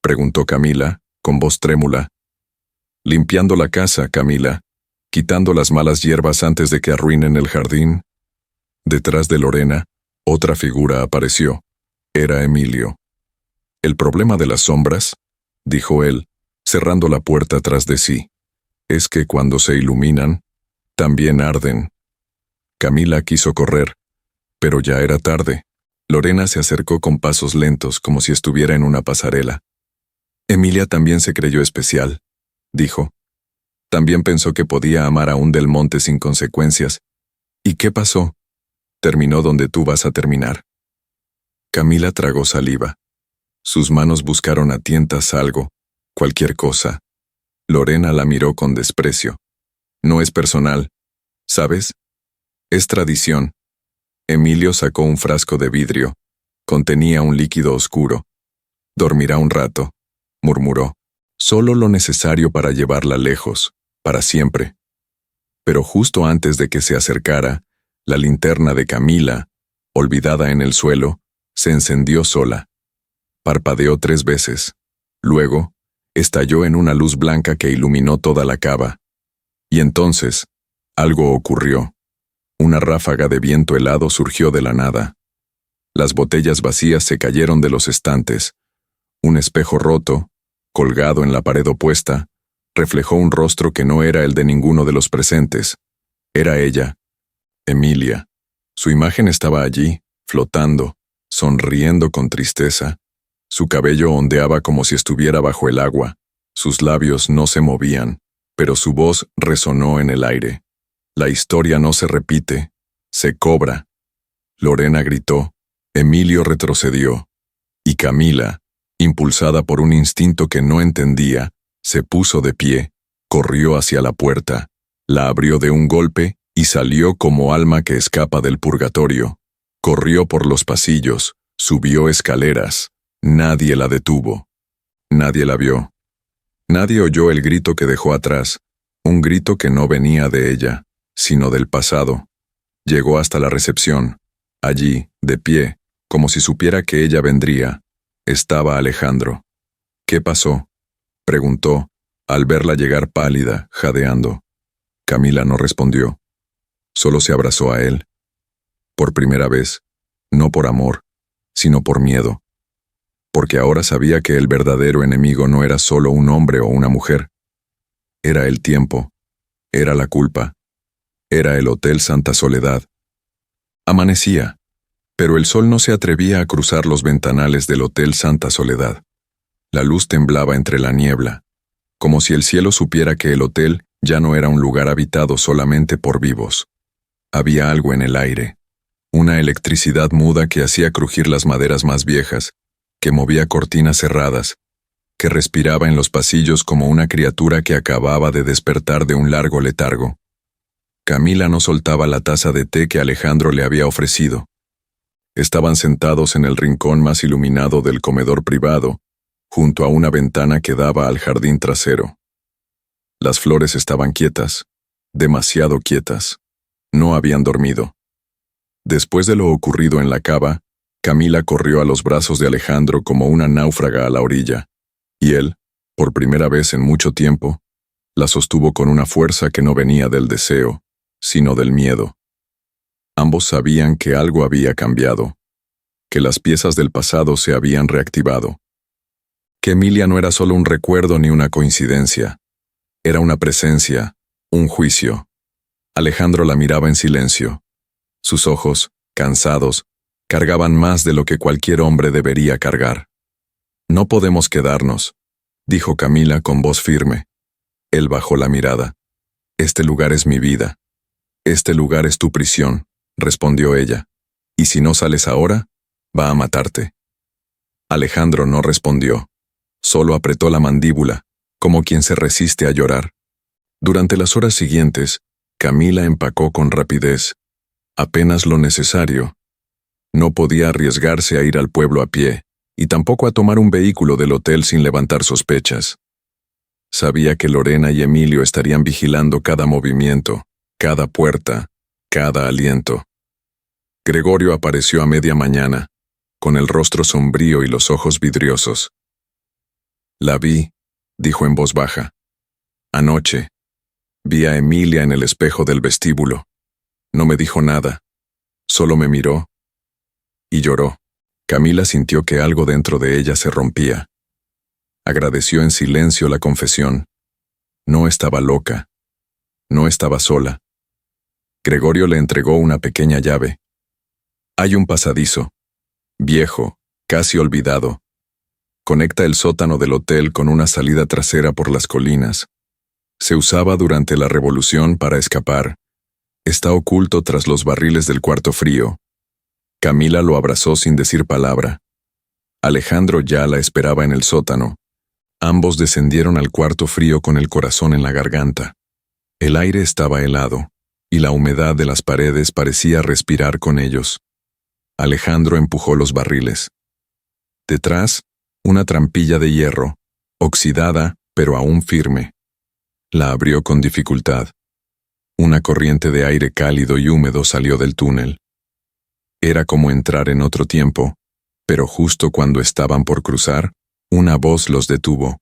preguntó Camila, con voz trémula. «Limpiando la casa, Camila, quitando las malas hierbas antes de que arruinen el jardín». Detrás de Lorena, otra figura apareció. Era Emilio. «El problema de las sombras», dijo él, cerrando la puerta tras de sí, «es que cuando se iluminan, también arden». Camila quiso correr, pero ya era tarde. Lorena se acercó con pasos lentos, como si estuviera en una pasarela. «Emilia también se creyó especial», dijo. «También pensó que podía amar a un Del Monte sin consecuencias. ¿Y qué pasó? Terminó donde tú vas a terminar». Camila tragó saliva. Sus manos buscaron a tientas algo, cualquier cosa. Lorena la miró con desprecio. «No es personal, ¿sabes? Es tradición». Emilio sacó un frasco de vidrio. Contenía un líquido oscuro. «Dormirá un rato», murmuró. «Solo lo necesario para llevarla lejos, para siempre». Pero justo antes de que se acercara, la linterna de Camila, olvidada en el suelo, se encendió sola. Parpadeó 3 veces. Luego, estalló en una luz blanca que iluminó toda la cava. Y entonces, algo ocurrió. Una ráfaga de viento helado surgió de la nada. Las botellas vacías se cayeron de los estantes. Un espejo roto, colgado en la pared opuesta, reflejó un rostro que no era el de ninguno de los presentes. Era ella, Emilia. Su imagen estaba allí, flotando, sonriendo con tristeza. Su cabello ondeaba como si estuviera bajo el agua. Sus labios no se movían, pero su voz resonó en el aire. «La historia no se repite, se cobra». Lorena gritó. Emilio retrocedió. Y Camila, impulsada por un instinto que no entendía, se puso de pie, corrió hacia la puerta, la abrió de un golpe y salió como alma que escapa del purgatorio. Corrió por los pasillos, subió escaleras. Nadie la detuvo. Nadie la vio. Nadie oyó el grito que dejó atrás, un grito que no venía de ella, sino del pasado. Llegó hasta la recepción. Allí, de pie, como si supiera que ella vendría, estaba Alejandro. «¿Qué pasó?», preguntó, al verla llegar pálida, jadeando. Camila no respondió. Solo se abrazó a él. Por primera vez, no por amor, sino por miedo. Porque ahora sabía que el verdadero enemigo no era solo un hombre o una mujer. Era el tiempo, era la culpa. Era el Hotel Santa Soledad. Amanecía, pero el sol no se atrevía a cruzar los ventanales del Hotel Santa Soledad. La luz temblaba entre la niebla, como si el cielo supiera que el hotel ya no era un lugar habitado solamente por vivos. Había algo en el aire, una electricidad muda que hacía crujir las maderas más viejas, que movía cortinas cerradas, que respiraba en los pasillos como una criatura que acababa de despertar de un largo letargo. Camila no soltaba la taza de té que Alejandro le había ofrecido. Estaban sentados en el rincón más iluminado del comedor privado, junto a una ventana que daba al jardín trasero. Las flores estaban quietas, demasiado quietas. No habían dormido. Después de lo ocurrido en la cava, Camila corrió a los brazos de Alejandro como una náufraga a la orilla, y él, por primera vez en mucho tiempo, la sostuvo con una fuerza que no venía del deseo, sino del miedo. Ambos sabían que algo había cambiado, que las piezas del pasado se habían reactivado, que Emilia no era solo un recuerdo ni una coincidencia, era una presencia, un juicio. Alejandro la miraba en silencio. Sus ojos, cansados, cargaban más de lo que cualquier hombre debería cargar. «No podemos quedarnos», dijo Camila con voz firme. Él bajó la mirada. «Este lugar es mi vida. Este lugar es tu prisión», respondió ella. «Y si no sales ahora, va a matarte». Alejandro no respondió. Solo apretó la mandíbula, como quien se resiste a llorar. Durante las horas siguientes, Camila empacó con rapidez, apenas lo necesario. No podía arriesgarse a ir al pueblo a pie, y tampoco a tomar un vehículo del hotel sin levantar sospechas. Sabía que Lorena y Emilio estarían vigilando cada movimiento, cada puerta, cada aliento. Gregorio apareció a media mañana, con el rostro sombrío y los ojos vidriosos. «La vi», dijo en voz baja. «Anoche. Vi a Emilia en el espejo del vestíbulo. No me dijo nada. Solo me miró. Y lloró». Camila sintió que algo dentro de ella se rompía. Agradeció en silencio la confesión. No estaba loca. No estaba sola. Gregorio le entregó una pequeña llave. «Hay un pasadizo. Viejo, casi olvidado. Conecta el sótano del hotel con una salida trasera por las colinas. Se usaba durante la Revolución para escapar. Está oculto tras los barriles del cuarto frío». Camila lo abrazó sin decir palabra. Alejandro ya la esperaba en el sótano. Ambos descendieron al cuarto frío con el corazón en la garganta. El aire estaba helado, y la humedad de las paredes parecía respirar con ellos. Alejandro empujó los barriles. Detrás, una trampilla de hierro, oxidada pero aún firme. La abrió con dificultad. Una corriente de aire cálido y húmedo salió del túnel. Era como entrar en otro tiempo, pero justo cuando estaban por cruzar, una voz los detuvo.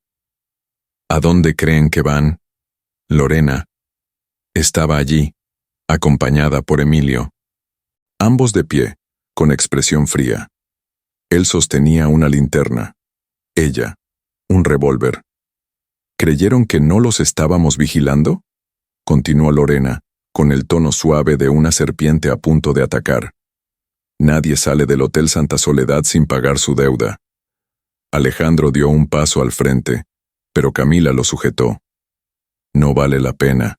«¿A dónde creen que van?» Lorena estaba allí, acompañada por Emilio. Ambos de pie, con expresión fría. Él sostenía una linterna. Ella, un revólver. «¿Creyeron que no los estábamos vigilando?», continuó Lorena, con el tono suave de una serpiente a punto de atacar. «Nadie sale del Hotel Santa Soledad sin pagar su deuda». Alejandro dio un paso al frente, pero Camila lo sujetó. «No vale la pena»,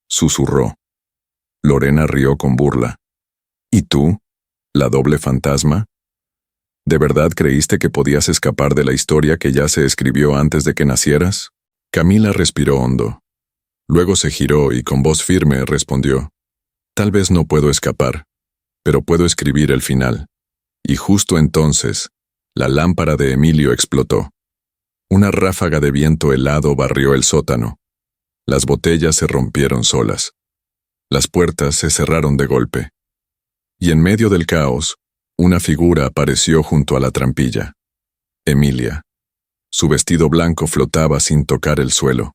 susurró. Lorena rió con burla. «¿Y tú? ¿La doble fantasma? ¿De verdad creíste que podías escapar de la historia que ya se escribió antes de que nacieras?» Camila respiró hondo. Luego se giró y con voz firme respondió. «Tal vez no puedo escapar, pero puedo escribir el final». Y justo entonces, la lámpara de Emilio explotó. Una ráfaga de viento helado barrió el sótano. Las botellas se rompieron solas. Las puertas se cerraron de golpe. Y en medio del caos, una figura apareció junto a la trampilla. Emilia. Su vestido blanco flotaba sin tocar el suelo.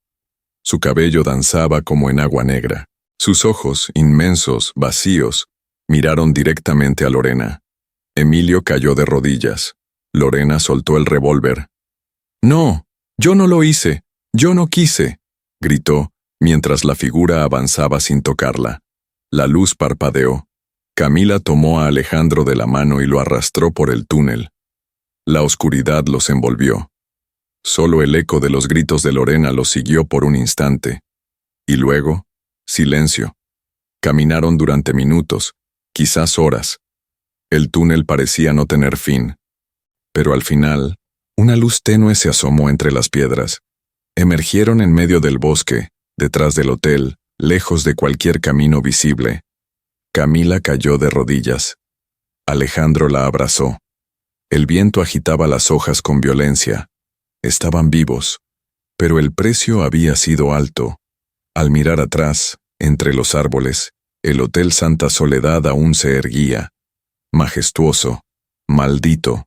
Su cabello danzaba como en agua negra. Sus ojos, inmensos, vacíos, miraron directamente a Lorena. Emilio cayó de rodillas. Lorena soltó el revólver. «No, yo no lo hice, yo no quise», gritó, mientras la figura avanzaba sin tocarla. La luz parpadeó. Camila tomó a Alejandro de la mano y lo arrastró por el túnel. La oscuridad los envolvió. Solo el eco de los gritos de Lorena los siguió por un instante. Y luego, silencio. Caminaron durante minutos, quizás horas. El túnel parecía no tener fin. Pero al final, una luz tenue se asomó entre las piedras. Emergieron en medio del bosque, detrás del hotel, lejos de cualquier camino visible. Camila cayó de rodillas. Alejandro la abrazó. El viento agitaba las hojas con violencia. Estaban vivos, pero el precio había sido alto. Al mirar atrás, Entre los árboles, el Hotel Santa Soledad aún se erguía. Majestuoso, maldito.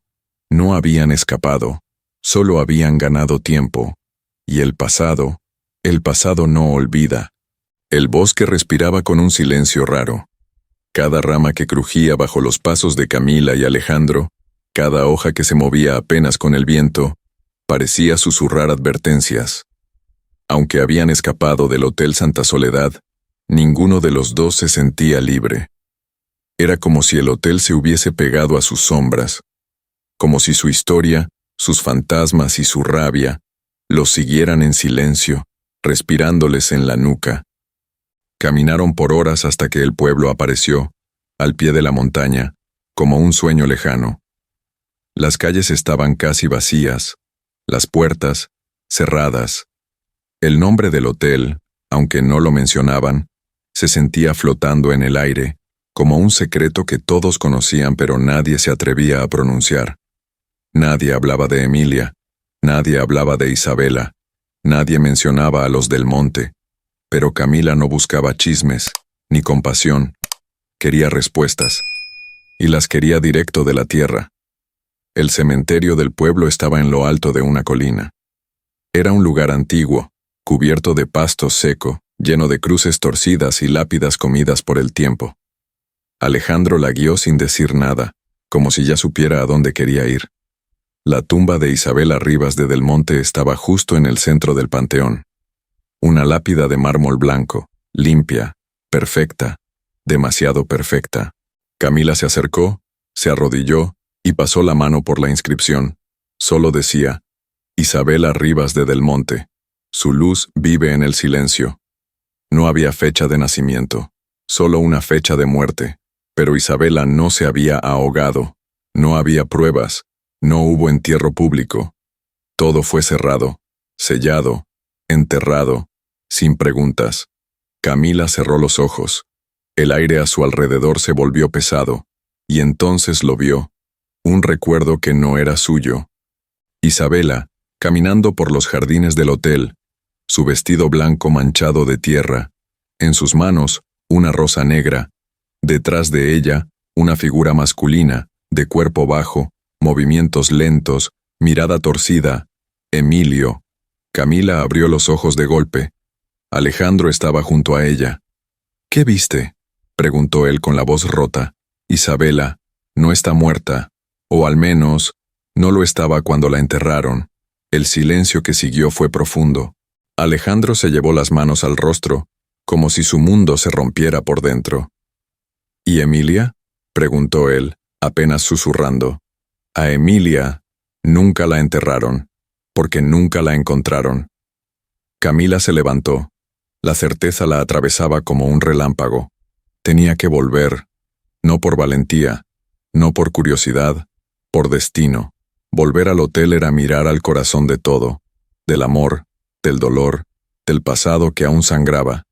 No habían escapado, solo habían ganado tiempo. Y el pasado no olvida. El bosque respiraba con un silencio raro. Cada rama que crujía bajo los pasos de Camila y Alejandro, cada hoja que se movía apenas con el viento, parecía susurrar advertencias. Aunque habían escapado del Hotel Santa Soledad, ninguno de los dos se sentía libre. Era como si el hotel se hubiese pegado a sus sombras, como si su historia, sus fantasmas y su rabia los siguieran en silencio, respirándoles en la nuca. Caminaron por horas hasta que el pueblo apareció, al pie de la montaña, como un sueño lejano. Las calles estaban casi vacías, las puertas cerradas. El nombre del hotel, aunque no lo mencionaban, se sentía flotando en el aire, como un secreto que todos conocían pero nadie se atrevía a pronunciar. Nadie hablaba de Emilia, nadie hablaba de Isabela, nadie mencionaba a los del monte, pero Camila no buscaba chismes, ni compasión. Quería respuestas, y las quería directo de la tierra. El cementerio del pueblo estaba en lo alto de una colina. Era un lugar antiguo, cubierto de pasto seco, lleno de cruces torcidas y lápidas comidas por el tiempo. Alejandro la guió sin decir nada, como si ya supiera a dónde quería ir. La tumba de Isabela Rivas de Del Monte estaba justo en el centro del panteón. Una lápida de mármol blanco, limpia, perfecta, demasiado perfecta. Camila se acercó, se arrodilló y pasó la mano por la inscripción. Solo decía, Isabela Rivas de Del Monte. Su luz vive en el silencio. No había fecha de nacimiento, solo una fecha de muerte. Pero Isabela no se había ahogado, no había pruebas, no hubo entierro público. Todo fue cerrado, sellado, enterrado, sin preguntas. Camila cerró los ojos. El aire a su alrededor se volvió pesado, y entonces lo vio, un recuerdo que no era suyo. Isabela, caminando por los jardines del hotel, su vestido blanco manchado de tierra, en sus manos, una rosa negra. Detrás de ella, una figura masculina, de cuerpo bajo, movimientos lentos, mirada torcida. Emilio. Camila abrió los ojos de golpe. Alejandro estaba junto a ella. ¿Qué viste?, preguntó él con la voz rota. Isabela, no está muerta, o al menos, no lo estaba cuando la enterraron. El silencio que siguió fue profundo. Alejandro se llevó las manos al rostro, como si su mundo se rompiera por dentro. ¿Y Emilia?, preguntó él, apenas susurrando. A Emilia nunca la enterraron, porque nunca la encontraron. Camila se levantó. La certeza la atravesaba como un relámpago. Tenía que volver, no por valentía, no por curiosidad, por destino. Volver al hotel era mirar al corazón de todo, del amor, del dolor, del pasado que aún sangraba.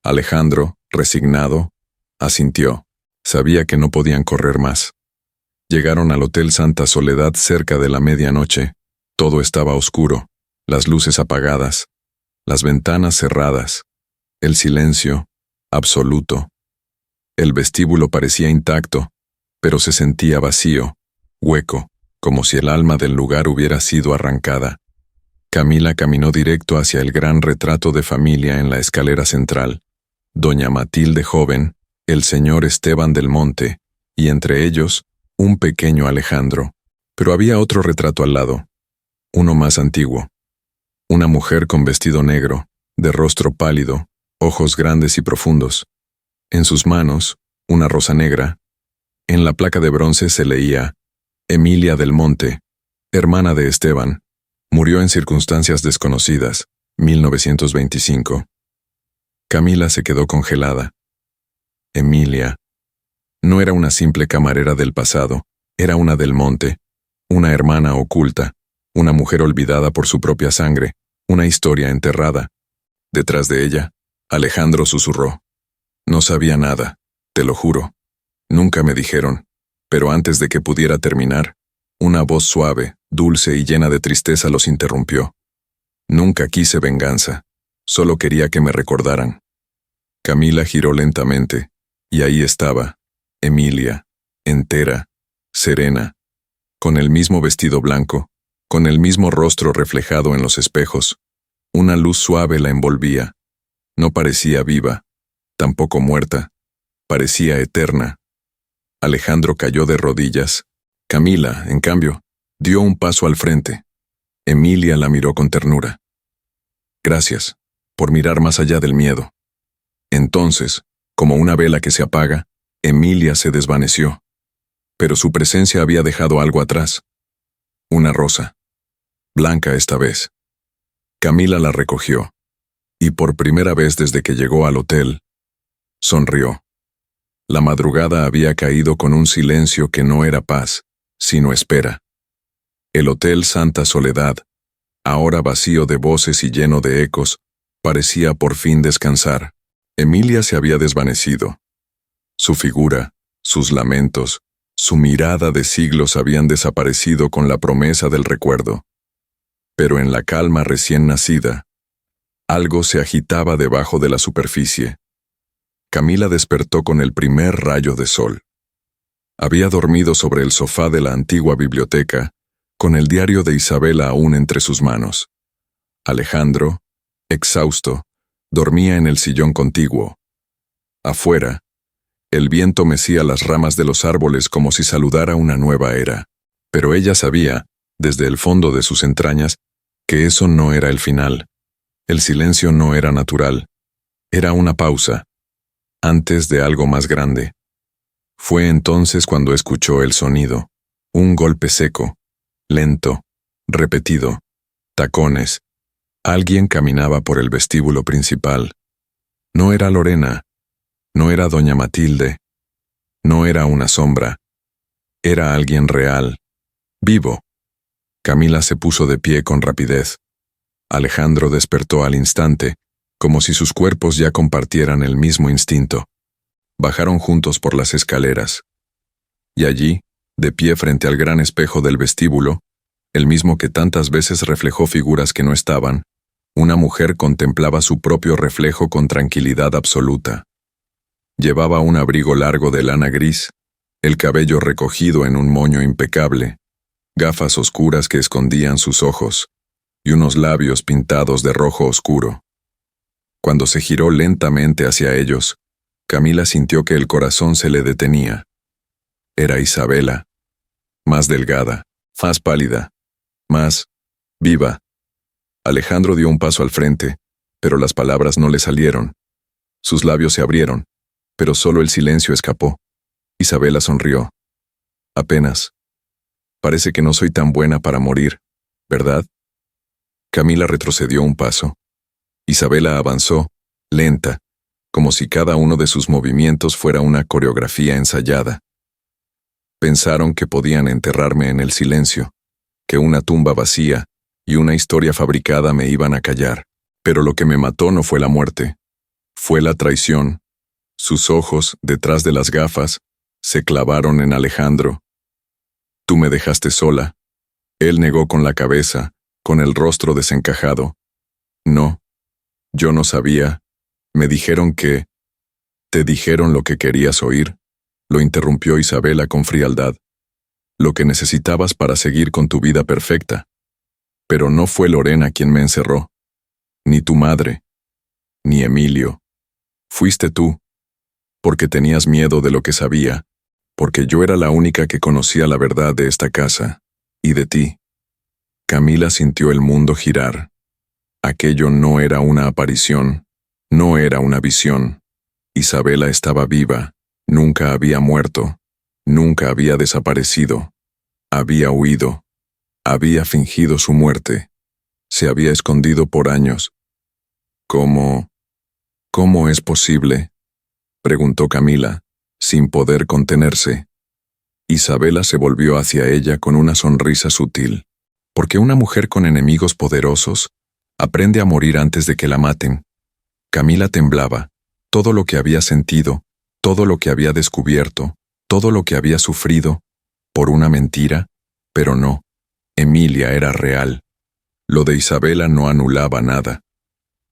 Alejandro, resignado, asintió. Sabía que no podían correr más. Llegaron al Hotel Santa Soledad cerca de la medianoche. Todo estaba oscuro, las luces apagadas, las ventanas cerradas, el silencio absoluto. El vestíbulo parecía intacto, pero se sentía vacío, hueco, como si el alma del lugar hubiera sido arrancada. Camila caminó directo hacia el gran retrato de familia en la escalera central. Doña Matilde joven, el señor Esteban del Monte, y entre ellos, un pequeño Alejandro. Pero había otro retrato al lado, uno más antiguo. Una mujer con vestido negro, de rostro pálido, ojos grandes y profundos. En sus manos, una rosa negra. En la placa de bronce se leía, Emilia del Monte, hermana de Esteban. Murió en circunstancias desconocidas, 1925. Camila se quedó congelada. Emilia. No era una simple camarera del pasado, era una del Monte, una hermana oculta, una mujer olvidada por su propia sangre, una historia enterrada. Detrás de ella, Alejandro susurró. No sabía nada, te lo juro. Nunca me dijeron, pero antes de que pudiera terminar, una voz suave, dulce y llena de tristeza los interrumpió. Nunca quise venganza, solo quería que me recordaran. Camila giró lentamente, y ahí estaba, Emilia, entera, serena, con el mismo vestido blanco, con el mismo rostro reflejado en los espejos. Una luz suave la envolvía. No parecía viva, tampoco muerta, parecía eterna. Alejandro cayó de rodillas. Camila, en cambio, dio un paso al frente. Emilia la miró con ternura. Gracias, por mirar más allá del miedo. Entonces, como una vela que se apaga, Emilia se desvaneció. Pero su presencia había dejado algo atrás. Una rosa. Blanca esta vez. Camila la recogió. Y por primera vez desde que llegó al hotel, sonrió. La madrugada había caído con un silencio que no era paz, sino espera. El Hotel Santa Soledad, ahora vacío de voces y lleno de ecos, parecía por fin descansar. Emilia se había desvanecido. Su figura, sus lamentos, su mirada de siglos habían desaparecido con la promesa del recuerdo. Pero en la calma recién nacida, algo se agitaba debajo de la superficie. Camila despertó con el primer rayo de sol. Había dormido sobre el sofá de la antigua biblioteca, con el diario de Isabela aún entre sus manos. Alejandro, exhausto, dormía en el sillón contiguo. Afuera, el viento mecía las ramas de los árboles como si saludara una nueva era. Pero ella sabía, desde el fondo de sus entrañas, que eso no era el final. El silencio no era natural. Era una pausa, antes de algo más grande. Fue entonces cuando escuchó el sonido. Un golpe seco, lento, repetido, tacones. Alguien caminaba por el vestíbulo principal. No era Lorena, no era doña Matilde, no era una sombra. Era alguien real, vivo. Camila se puso de pie con rapidez. Alejandro despertó al instante, como si sus cuerpos ya compartieran el mismo instinto. Bajaron juntos por las escaleras. Y allí, de pie frente al gran espejo del vestíbulo, el mismo que tantas veces reflejó figuras que no estaban, una mujer contemplaba su propio reflejo con tranquilidad absoluta. Llevaba un abrigo largo de lana gris, el cabello recogido en un moño impecable, gafas oscuras que escondían sus ojos, y unos labios pintados de rojo oscuro. Cuando se giró lentamente hacia ellos, Camila sintió que el corazón se le detenía. Era Isabela, más delgada, más pálida, más viva. Alejandro dio un paso al frente, pero las palabras no le salieron. Sus labios se abrieron, pero solo el silencio escapó. Isabela sonrió. Apenas. Parece que no soy tan buena para morir, ¿verdad? Camila retrocedió un paso. Isabela avanzó, lenta, como si cada uno de sus movimientos fuera una coreografía ensayada. Pensaron que podían enterrarme en el silencio, que una tumba vacía y una historia fabricada me iban a callar. Pero lo que me mató no fue la muerte, fue la traición. Sus ojos, detrás de las gafas, se clavaron en Alejandro. Tú me dejaste sola. Él negó con la cabeza, con el rostro desencajado. No, yo no sabía. Me dijeron que... ¿Te dijeron lo que querías oír? Lo interrumpió Isabela con frialdad. Lo que necesitabas para seguir con tu vida perfecta. Pero no fue Lorena quien me encerró. Ni tu madre. Ni Emilio. Fuiste tú. Porque tenías miedo de lo que sabía. Porque yo era la única que conocía la verdad de esta casa. Y de ti. Camila sintió el mundo girar. Aquello no era una aparición. No era una visión. Isabela estaba viva. Nunca había muerto. Nunca había desaparecido. Había huido. Había fingido su muerte. Se había escondido por años. ¿Cómo es posible?, preguntó Camila, sin poder contenerse. Isabela se volvió hacia ella con una sonrisa sutil. Porque una mujer con enemigos poderosos aprende a morir antes de que la maten. Camila temblaba. Todo lo que había sentido, todo lo que había descubierto, todo lo que había sufrido, por una mentira, pero no. Emilia era real. Lo de Isabela no anulaba nada.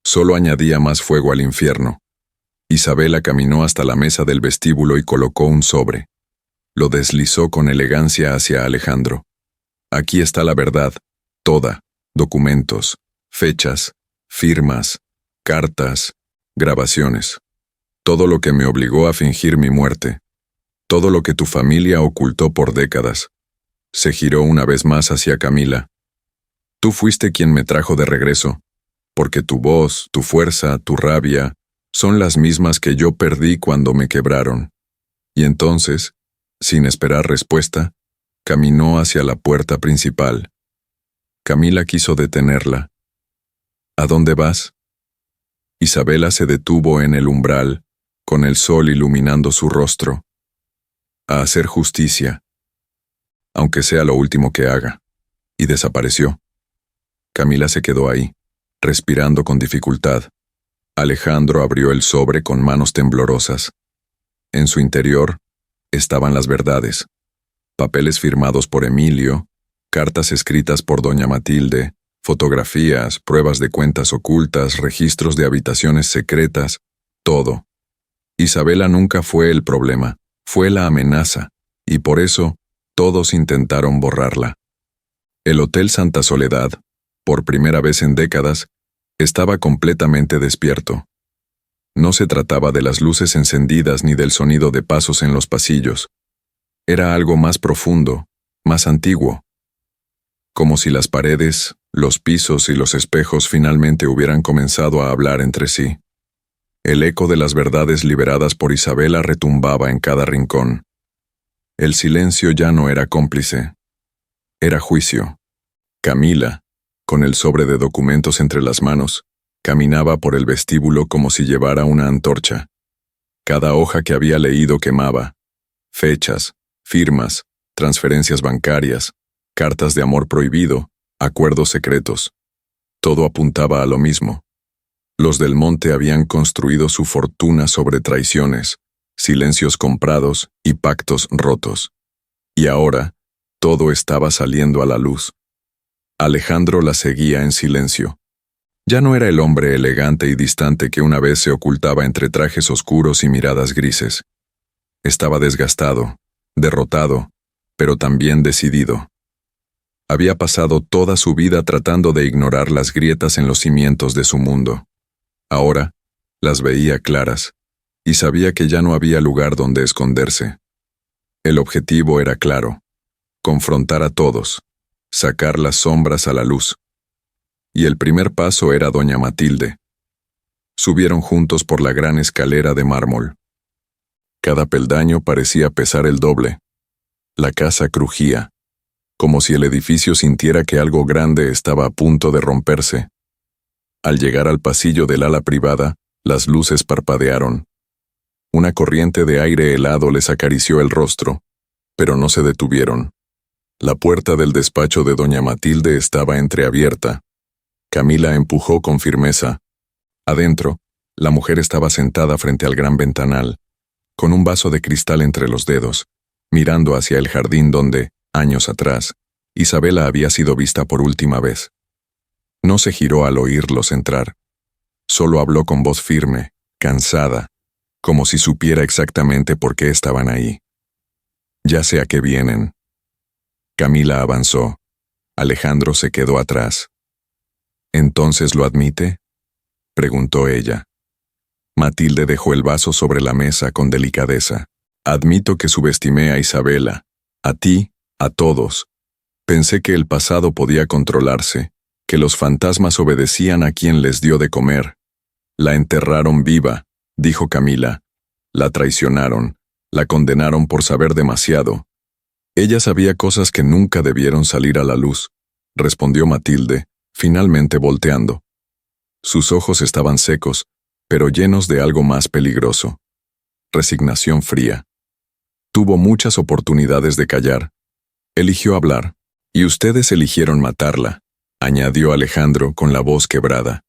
Solo añadía más fuego al infierno. Isabela caminó hasta la mesa del vestíbulo y colocó un sobre. Lo deslizó con elegancia hacia Alejandro. Aquí está la verdad, toda, documentos, fechas, firmas, cartas, grabaciones. Todo lo que me obligó a fingir mi muerte. Todo lo que tu familia ocultó por décadas. Se giró una vez más hacia Camila. Tú fuiste quien me trajo de regreso, porque tu voz, tu fuerza, tu rabia, son las mismas que yo perdí cuando me quebraron. Y entonces, sin esperar respuesta, caminó hacia la puerta principal. Camila quiso detenerla. ¿A dónde vas? Isabela se detuvo en el umbral, con el sol iluminando su rostro. A hacer justicia, aunque sea lo último que haga, y desapareció. Camila se quedó ahí, respirando con dificultad. Alejandro abrió el sobre con manos temblorosas. En su interior estaban las verdades, papeles firmados por Emilio, cartas escritas por doña Matilde, fotografías, pruebas de cuentas ocultas, registros de habitaciones secretas, todo. Isabela nunca fue el problema, fue la amenaza, y por eso todos intentaron borrarla. El Hotel Santa Soledad, por primera vez en décadas, estaba completamente despierto. No se trataba de las luces encendidas ni del sonido de pasos en los pasillos. Era algo más profundo, más antiguo. Como si las paredes, los pisos y los espejos finalmente hubieran comenzado a hablar entre sí. El eco de las verdades liberadas por Isabela retumbaba en cada rincón. El silencio ya no era cómplice. Era juicio. Camila, con el sobre de documentos entre las manos, caminaba por el vestíbulo como si llevara una antorcha. Cada hoja que había leído quemaba. Fechas, firmas, transferencias bancarias, cartas de amor prohibido, acuerdos secretos. Todo apuntaba a lo mismo. Los del Monte habían construido su fortuna sobre traiciones, silencios comprados y pactos rotos. Y ahora, todo estaba saliendo a la luz. Alejandro la seguía en silencio. Ya no era el hombre elegante y distante que una vez se ocultaba entre trajes oscuros y miradas grises. Estaba desgastado, derrotado, pero también decidido. Había pasado toda su vida tratando de ignorar las grietas en los cimientos de su mundo. Ahora, las veía claras, y sabía que ya no había lugar donde esconderse. El objetivo era claro: confrontar a todos, sacar las sombras a la luz. Y el primer paso era doña Matilde. Subieron juntos por la gran escalera de mármol. Cada peldaño parecía pesar el doble. La casa crujía, como si el edificio sintiera que algo grande estaba a punto de romperse. Al llegar al pasillo del ala privada, las luces parpadearon. Una corriente de aire helado les acarició el rostro, pero no se detuvieron. La puerta del despacho de doña Matilde estaba entreabierta. Camila empujó con firmeza. Adentro, la mujer estaba sentada frente al gran ventanal, con un vaso de cristal entre los dedos, mirando hacia el jardín donde, años atrás, Isabela había sido vista por última vez. No se giró al oírlos entrar. Solo habló con voz firme, cansada, como si supiera exactamente por qué estaban ahí. Ya sé a qué vienen. Camila avanzó. Alejandro se quedó atrás. ¿Entonces lo admite?, preguntó ella. Matilde dejó el vaso sobre la mesa con delicadeza. Admito que subestimé a Isabela, a ti, a todos. Pensé que el pasado podía controlarse, que los fantasmas obedecían a quien les dio de comer. La enterraron viva, dijo Camila. La traicionaron, la condenaron por saber demasiado. Ella sabía cosas que nunca debieron salir a la luz, respondió Matilde, finalmente volteando. Sus ojos estaban secos, pero llenos de algo más peligroso. Resignación fría. Tuvo muchas oportunidades de callar. Eligió hablar, y ustedes eligieron matarla, añadió Alejandro con la voz quebrada.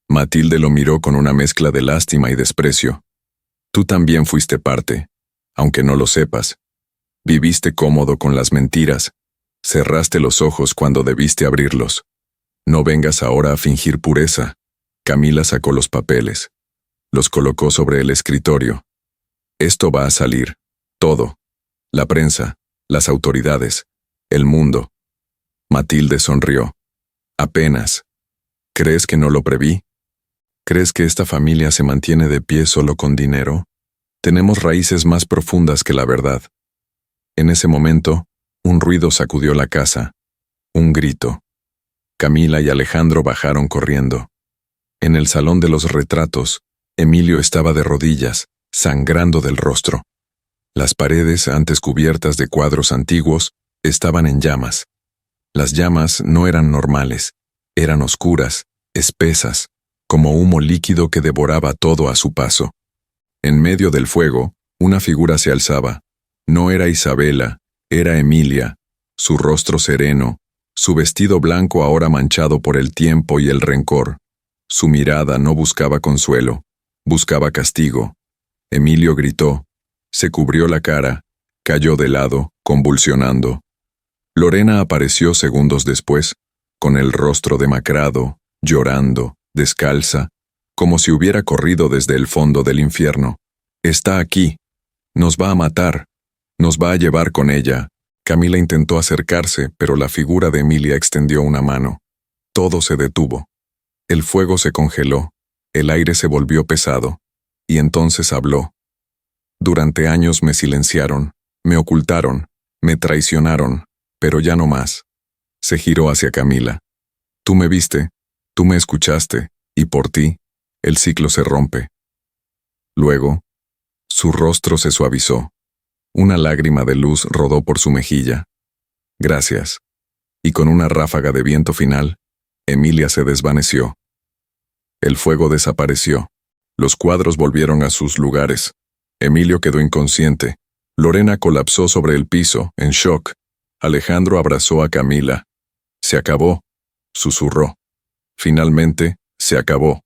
Matilde lo miró con una mezcla de lástima y desprecio. Tú también fuiste parte, aunque no lo sepas. Viviste cómodo con las mentiras. Cerraste los ojos cuando debiste abrirlos. No vengas ahora a fingir pureza. Camila sacó los papeles. Los colocó sobre el escritorio. Esto va a salir. Todo. La prensa, las autoridades, el mundo. Matilde sonrió. Apenas. ¿Crees que no lo preví? ¿Crees que esta familia se mantiene de pie solo con dinero? Tenemos raíces más profundas que la verdad. En ese momento, un ruido sacudió la casa. Un grito. Camila y Alejandro bajaron corriendo. En el salón de los retratos, Emilio estaba de rodillas, sangrando del rostro. Las paredes, antes cubiertas de cuadros antiguos, estaban en llamas. Las llamas no eran normales, eran oscuras, espesas, como humo líquido que devoraba todo a su paso. En medio del fuego, una figura se alzaba. No era Isabela, era Emilia, su rostro sereno, su vestido blanco ahora manchado por el tiempo y el rencor. Su mirada no buscaba consuelo, buscaba castigo. Emilio gritó, se cubrió la cara, cayó de lado, convulsionando. Lorena apareció segundos después, con el rostro demacrado, llorando, descalza, como si hubiera corrido desde el fondo del infierno. Está aquí. Nos va a matar. Nos va a llevar con ella. Camila intentó acercarse, pero la figura de Emilia extendió una mano. Todo se detuvo. El fuego se congeló, el aire se volvió pesado, y entonces habló. Durante años me silenciaron, me ocultaron, me traicionaron, pero ya no más. Se giró hacia Camila. Tú me viste, tú me escuchaste, y por ti, el ciclo se rompe. Luego, su rostro se suavizó. Una lágrima de luz rodó por su mejilla. Gracias. Y con una ráfaga de viento final, Emilia se desvaneció. El fuego desapareció. Los cuadros volvieron a sus lugares. Emilio quedó inconsciente. Lorena colapsó sobre el piso, en shock. Alejandro abrazó a Camila. Se acabó, susurró. Finalmente, se acabó.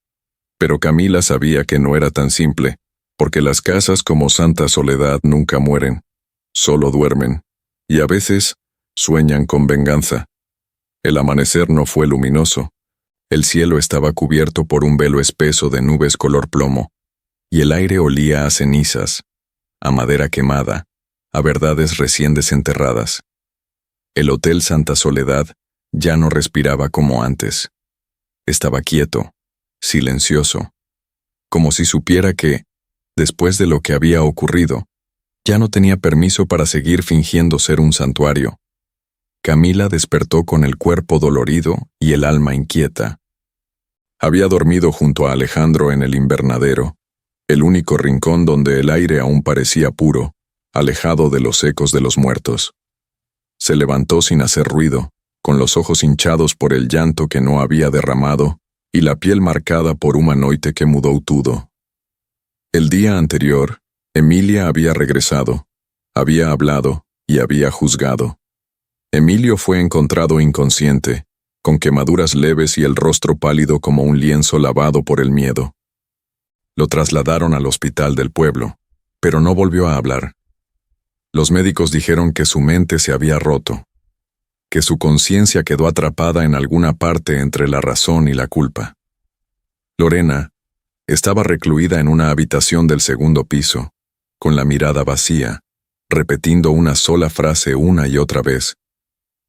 Pero Camila sabía que no era tan simple, porque las casas como Santa Soledad nunca mueren, solo duermen, y a veces sueñan con venganza. El amanecer no fue luminoso. El cielo estaba cubierto por un velo espeso de nubes color plomo, y el aire olía a cenizas, a madera quemada, a verdades recién desenterradas. El Hotel Santa Soledad ya no respiraba como antes. Estaba quieto, silencioso, como si supiera que, después de lo que había ocurrido, ya no tenía permiso para seguir fingiendo ser un santuario. Camila despertó con el cuerpo dolorido y el alma inquieta. Había dormido junto a Alejandro en el invernadero, el único rincón donde el aire aún parecía puro, alejado de los ecos de los muertos. Se levantó sin hacer ruido, con los ojos hinchados por el llanto que no había derramado y la piel marcada por un noite que mudó todo. El día anterior, Emilia había regresado, había hablado y había juzgado. Emilio fue encontrado inconsciente, con quemaduras leves y el rostro pálido como un lienzo lavado por el miedo. Lo trasladaron al hospital del pueblo, pero no volvió a hablar. Los médicos dijeron que su mente se había roto, que su conciencia quedó atrapada en alguna parte entre la razón y la culpa. Lorena estaba recluida en una habitación del segundo piso, con la mirada vacía, repitiendo una sola frase una y otra vez.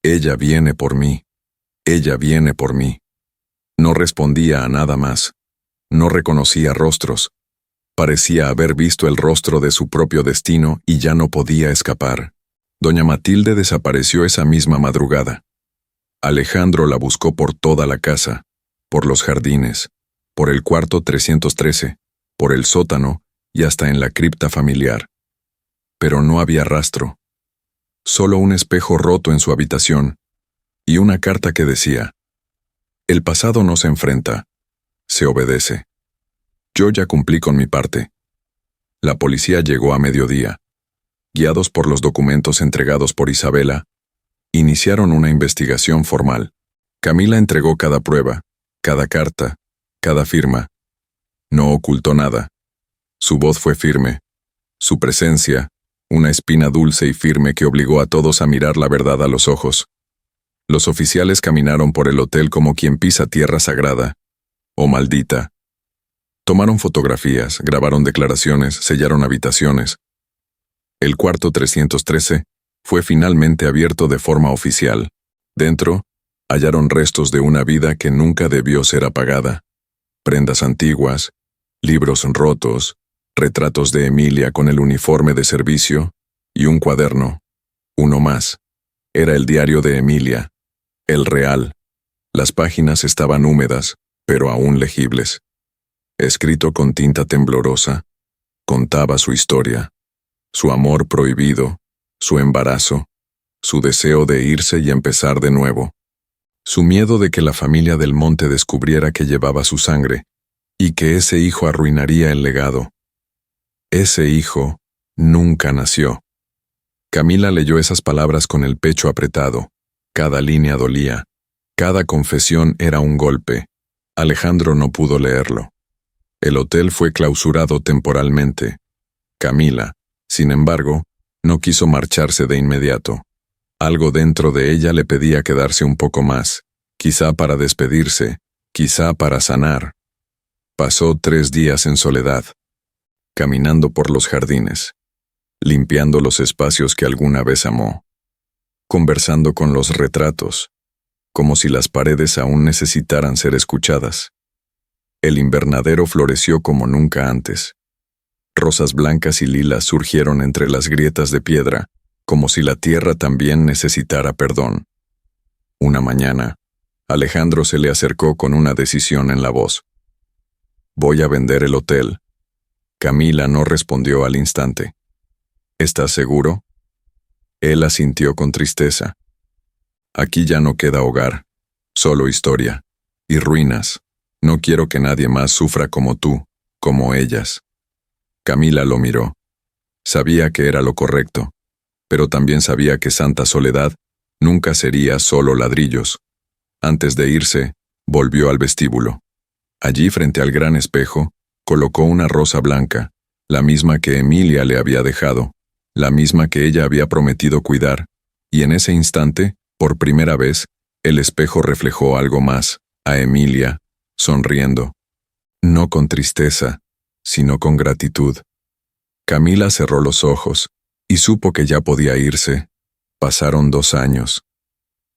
Ella viene por mí. Ella viene por mí. No respondía a nada más. No reconocía rostros. Parecía haber visto el rostro de su propio destino y ya no podía escapar. Doña Matilde desapareció esa misma madrugada. Alejandro la buscó por toda la casa, por los jardines, por el cuarto 313, por el sótano y hasta en la cripta familiar. Pero no había rastro. Solo un espejo roto en su habitación y una carta que decía: el pasado no se enfrenta, se obedece. Yo ya cumplí con mi parte. La policía llegó a mediodía. Guiados por los documentos entregados por Isabela, iniciaron una investigación formal. Camila entregó cada prueba, cada carta, cada firma. No ocultó nada. Su voz fue firme. Su presencia, una espina dulce y firme que obligó a todos a mirar la verdad a los ojos. Los oficiales caminaron por el hotel como quien pisa tierra sagrada. ¡Oh, maldita! Tomaron fotografías, grabaron declaraciones, sellaron habitaciones. El cuarto 313 fue finalmente abierto de forma oficial. Dentro, hallaron restos de una vida que nunca debió ser apagada. Prendas antiguas, libros rotos, retratos de Emilia con el uniforme de servicio y un cuaderno. Uno más. Era el diario de Emilia, el real. Las páginas estaban húmedas, pero aún legibles. Escrito con tinta temblorosa, contaba su historia, su amor prohibido, su embarazo, su deseo de irse y empezar de nuevo, su miedo de que la familia del monte descubriera que llevaba su sangre, y que ese hijo arruinaría el legado. Ese hijo nunca nació. Camila leyó esas palabras con el pecho apretado. Cada línea dolía. Cada confesión era un golpe. Alejandro no pudo leerlo. El hotel fue clausurado temporalmente. Camila, sin embargo, no quiso marcharse de inmediato. Algo dentro de ella le pedía quedarse un poco más, quizá para despedirse, quizá para sanar. Pasó 3 días en soledad, caminando por los jardines, limpiando los espacios que alguna vez amó, conversando con los retratos, como si las paredes aún necesitaran ser escuchadas. El invernadero floreció como nunca antes. Rosas blancas y lilas surgieron entre las grietas de piedra, como si la tierra también necesitara perdón. Una mañana, Alejandro se le acercó con una decisión en la voz. «Voy a vender el hotel». Camila no respondió al instante. «¿Estás seguro?» Él asintió con tristeza. «Aquí ya no queda hogar, solo historia, y ruinas. No quiero que nadie más sufra como tú, como ellas». Camila lo miró. Sabía que era lo correcto, pero también sabía que Santa Soledad nunca sería solo ladrillos. Antes de irse, volvió al vestíbulo. Allí, frente al gran espejo, colocó una rosa blanca, la misma que Emilia le había dejado, la misma que ella había prometido cuidar, y en ese instante, por primera vez, el espejo reflejó algo más, a Emilia, sonriendo. No con tristeza, sino con gratitud. Camila cerró los ojos, y supo que ya podía irse. Pasaron 2 años.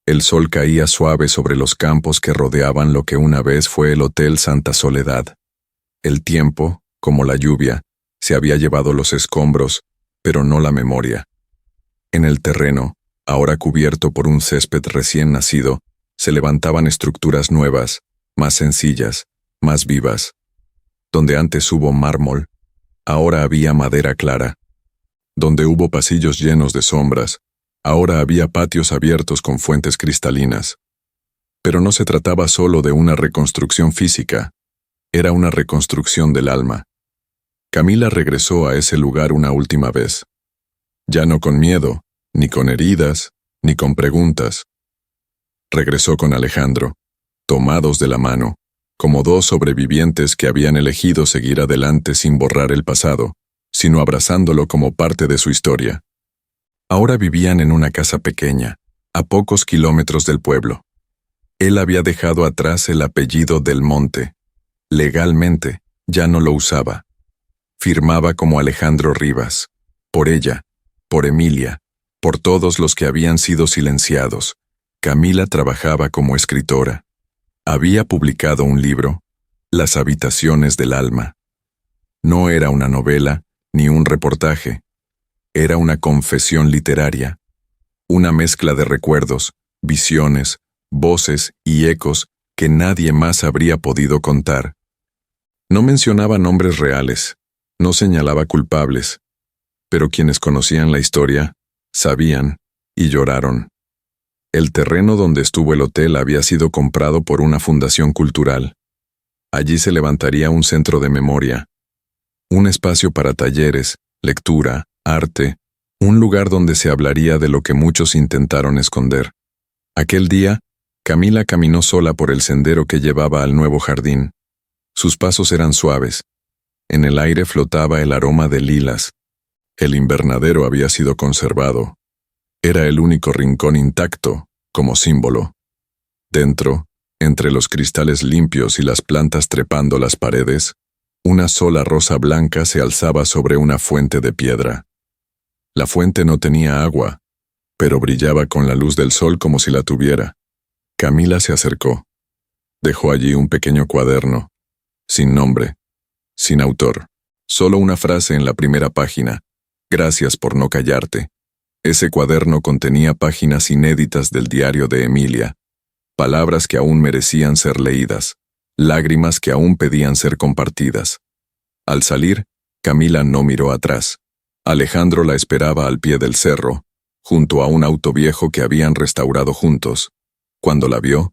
El sol caía suave sobre los campos que rodeaban lo que una vez fue el Hotel Santa Soledad. El tiempo, como la lluvia, se había llevado los escombros, pero no la memoria. En el terreno, ahora cubierto por un césped recién nacido, se levantaban estructuras nuevas, más sencillas, más vivas. Donde antes hubo mármol, ahora había madera clara. Donde hubo pasillos llenos de sombras, ahora había patios abiertos con fuentes cristalinas. Pero no se trataba solo de una reconstrucción física, era una reconstrucción del alma. Camila regresó a ese lugar una última vez. Ya no con miedo, ni con heridas, ni con preguntas. Regresó con Alejandro, tomados de la mano, como 2 sobrevivientes que habían elegido seguir adelante sin borrar el pasado, sino abrazándolo como parte de su historia. Ahora vivían en una casa pequeña, a pocos kilómetros del pueblo. Él había dejado atrás el apellido del Monte. Legalmente, ya no lo usaba. Firmaba como Alejandro Rivas, por ella, por Emilia, por todos los que habían sido silenciados. Camila trabajaba como escritora. Había publicado un libro, Las habitaciones del alma. No era una novela ni un reportaje. Era una confesión literaria, una mezcla de recuerdos, visiones, voces y ecos que nadie más habría podido contar. No mencionaba nombres reales, no señalaba culpables, pero quienes conocían la historia, sabían y lloraron. El terreno donde estuvo el hotel había sido comprado por una fundación cultural. Allí se levantaría un centro de memoria, un espacio para talleres, lectura, arte, un lugar donde se hablaría de lo que muchos intentaron esconder. Aquel día, Camila caminó sola por el sendero que llevaba al nuevo jardín. Sus pasos eran suaves. En el aire flotaba el aroma de lilas. El invernadero había sido conservado. Era el único rincón intacto, como símbolo. Dentro, entre los cristales limpios y las plantas trepando las paredes, Una sola rosa blanca se alzaba sobre una fuente de piedra. La fuente no tenía agua, pero brillaba con la luz del sol como si la tuviera. Camila se acercó. Dejó allí un pequeño cuaderno, sin nombre, sin autor. Solo una frase en la primera página: «Gracias por no callarte». Ese cuaderno contenía páginas inéditas del diario de Emilia, palabras que aún merecían ser leídas, lágrimas que aún pedían ser compartidas. Al salir, Camila no miró atrás. Alejandro la esperaba al pie del cerro, junto a un auto viejo que habían restaurado juntos. Cuando la vio,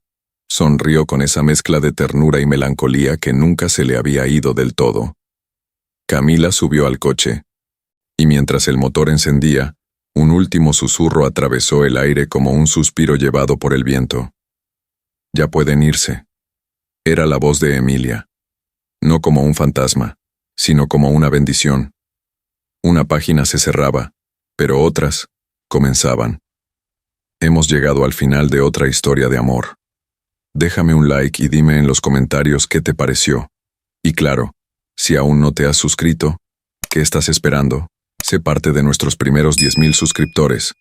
sonrió con esa mezcla de ternura y melancolía que nunca se le había ido del todo. Camila subió al coche, y mientras el motor encendía, un último susurro atravesó el aire como un suspiro llevado por el viento. «Ya pueden irse». Era la voz de Emilia. No como un fantasma, sino como una bendición. Una página se cerraba, pero otras comenzaban. Hemos llegado al final de otra historia de amor. Déjame un like y dime en los comentarios qué te pareció. Y claro, si aún no te has suscrito, ¿qué estás esperando? Sé parte de nuestros primeros 10.000 suscriptores.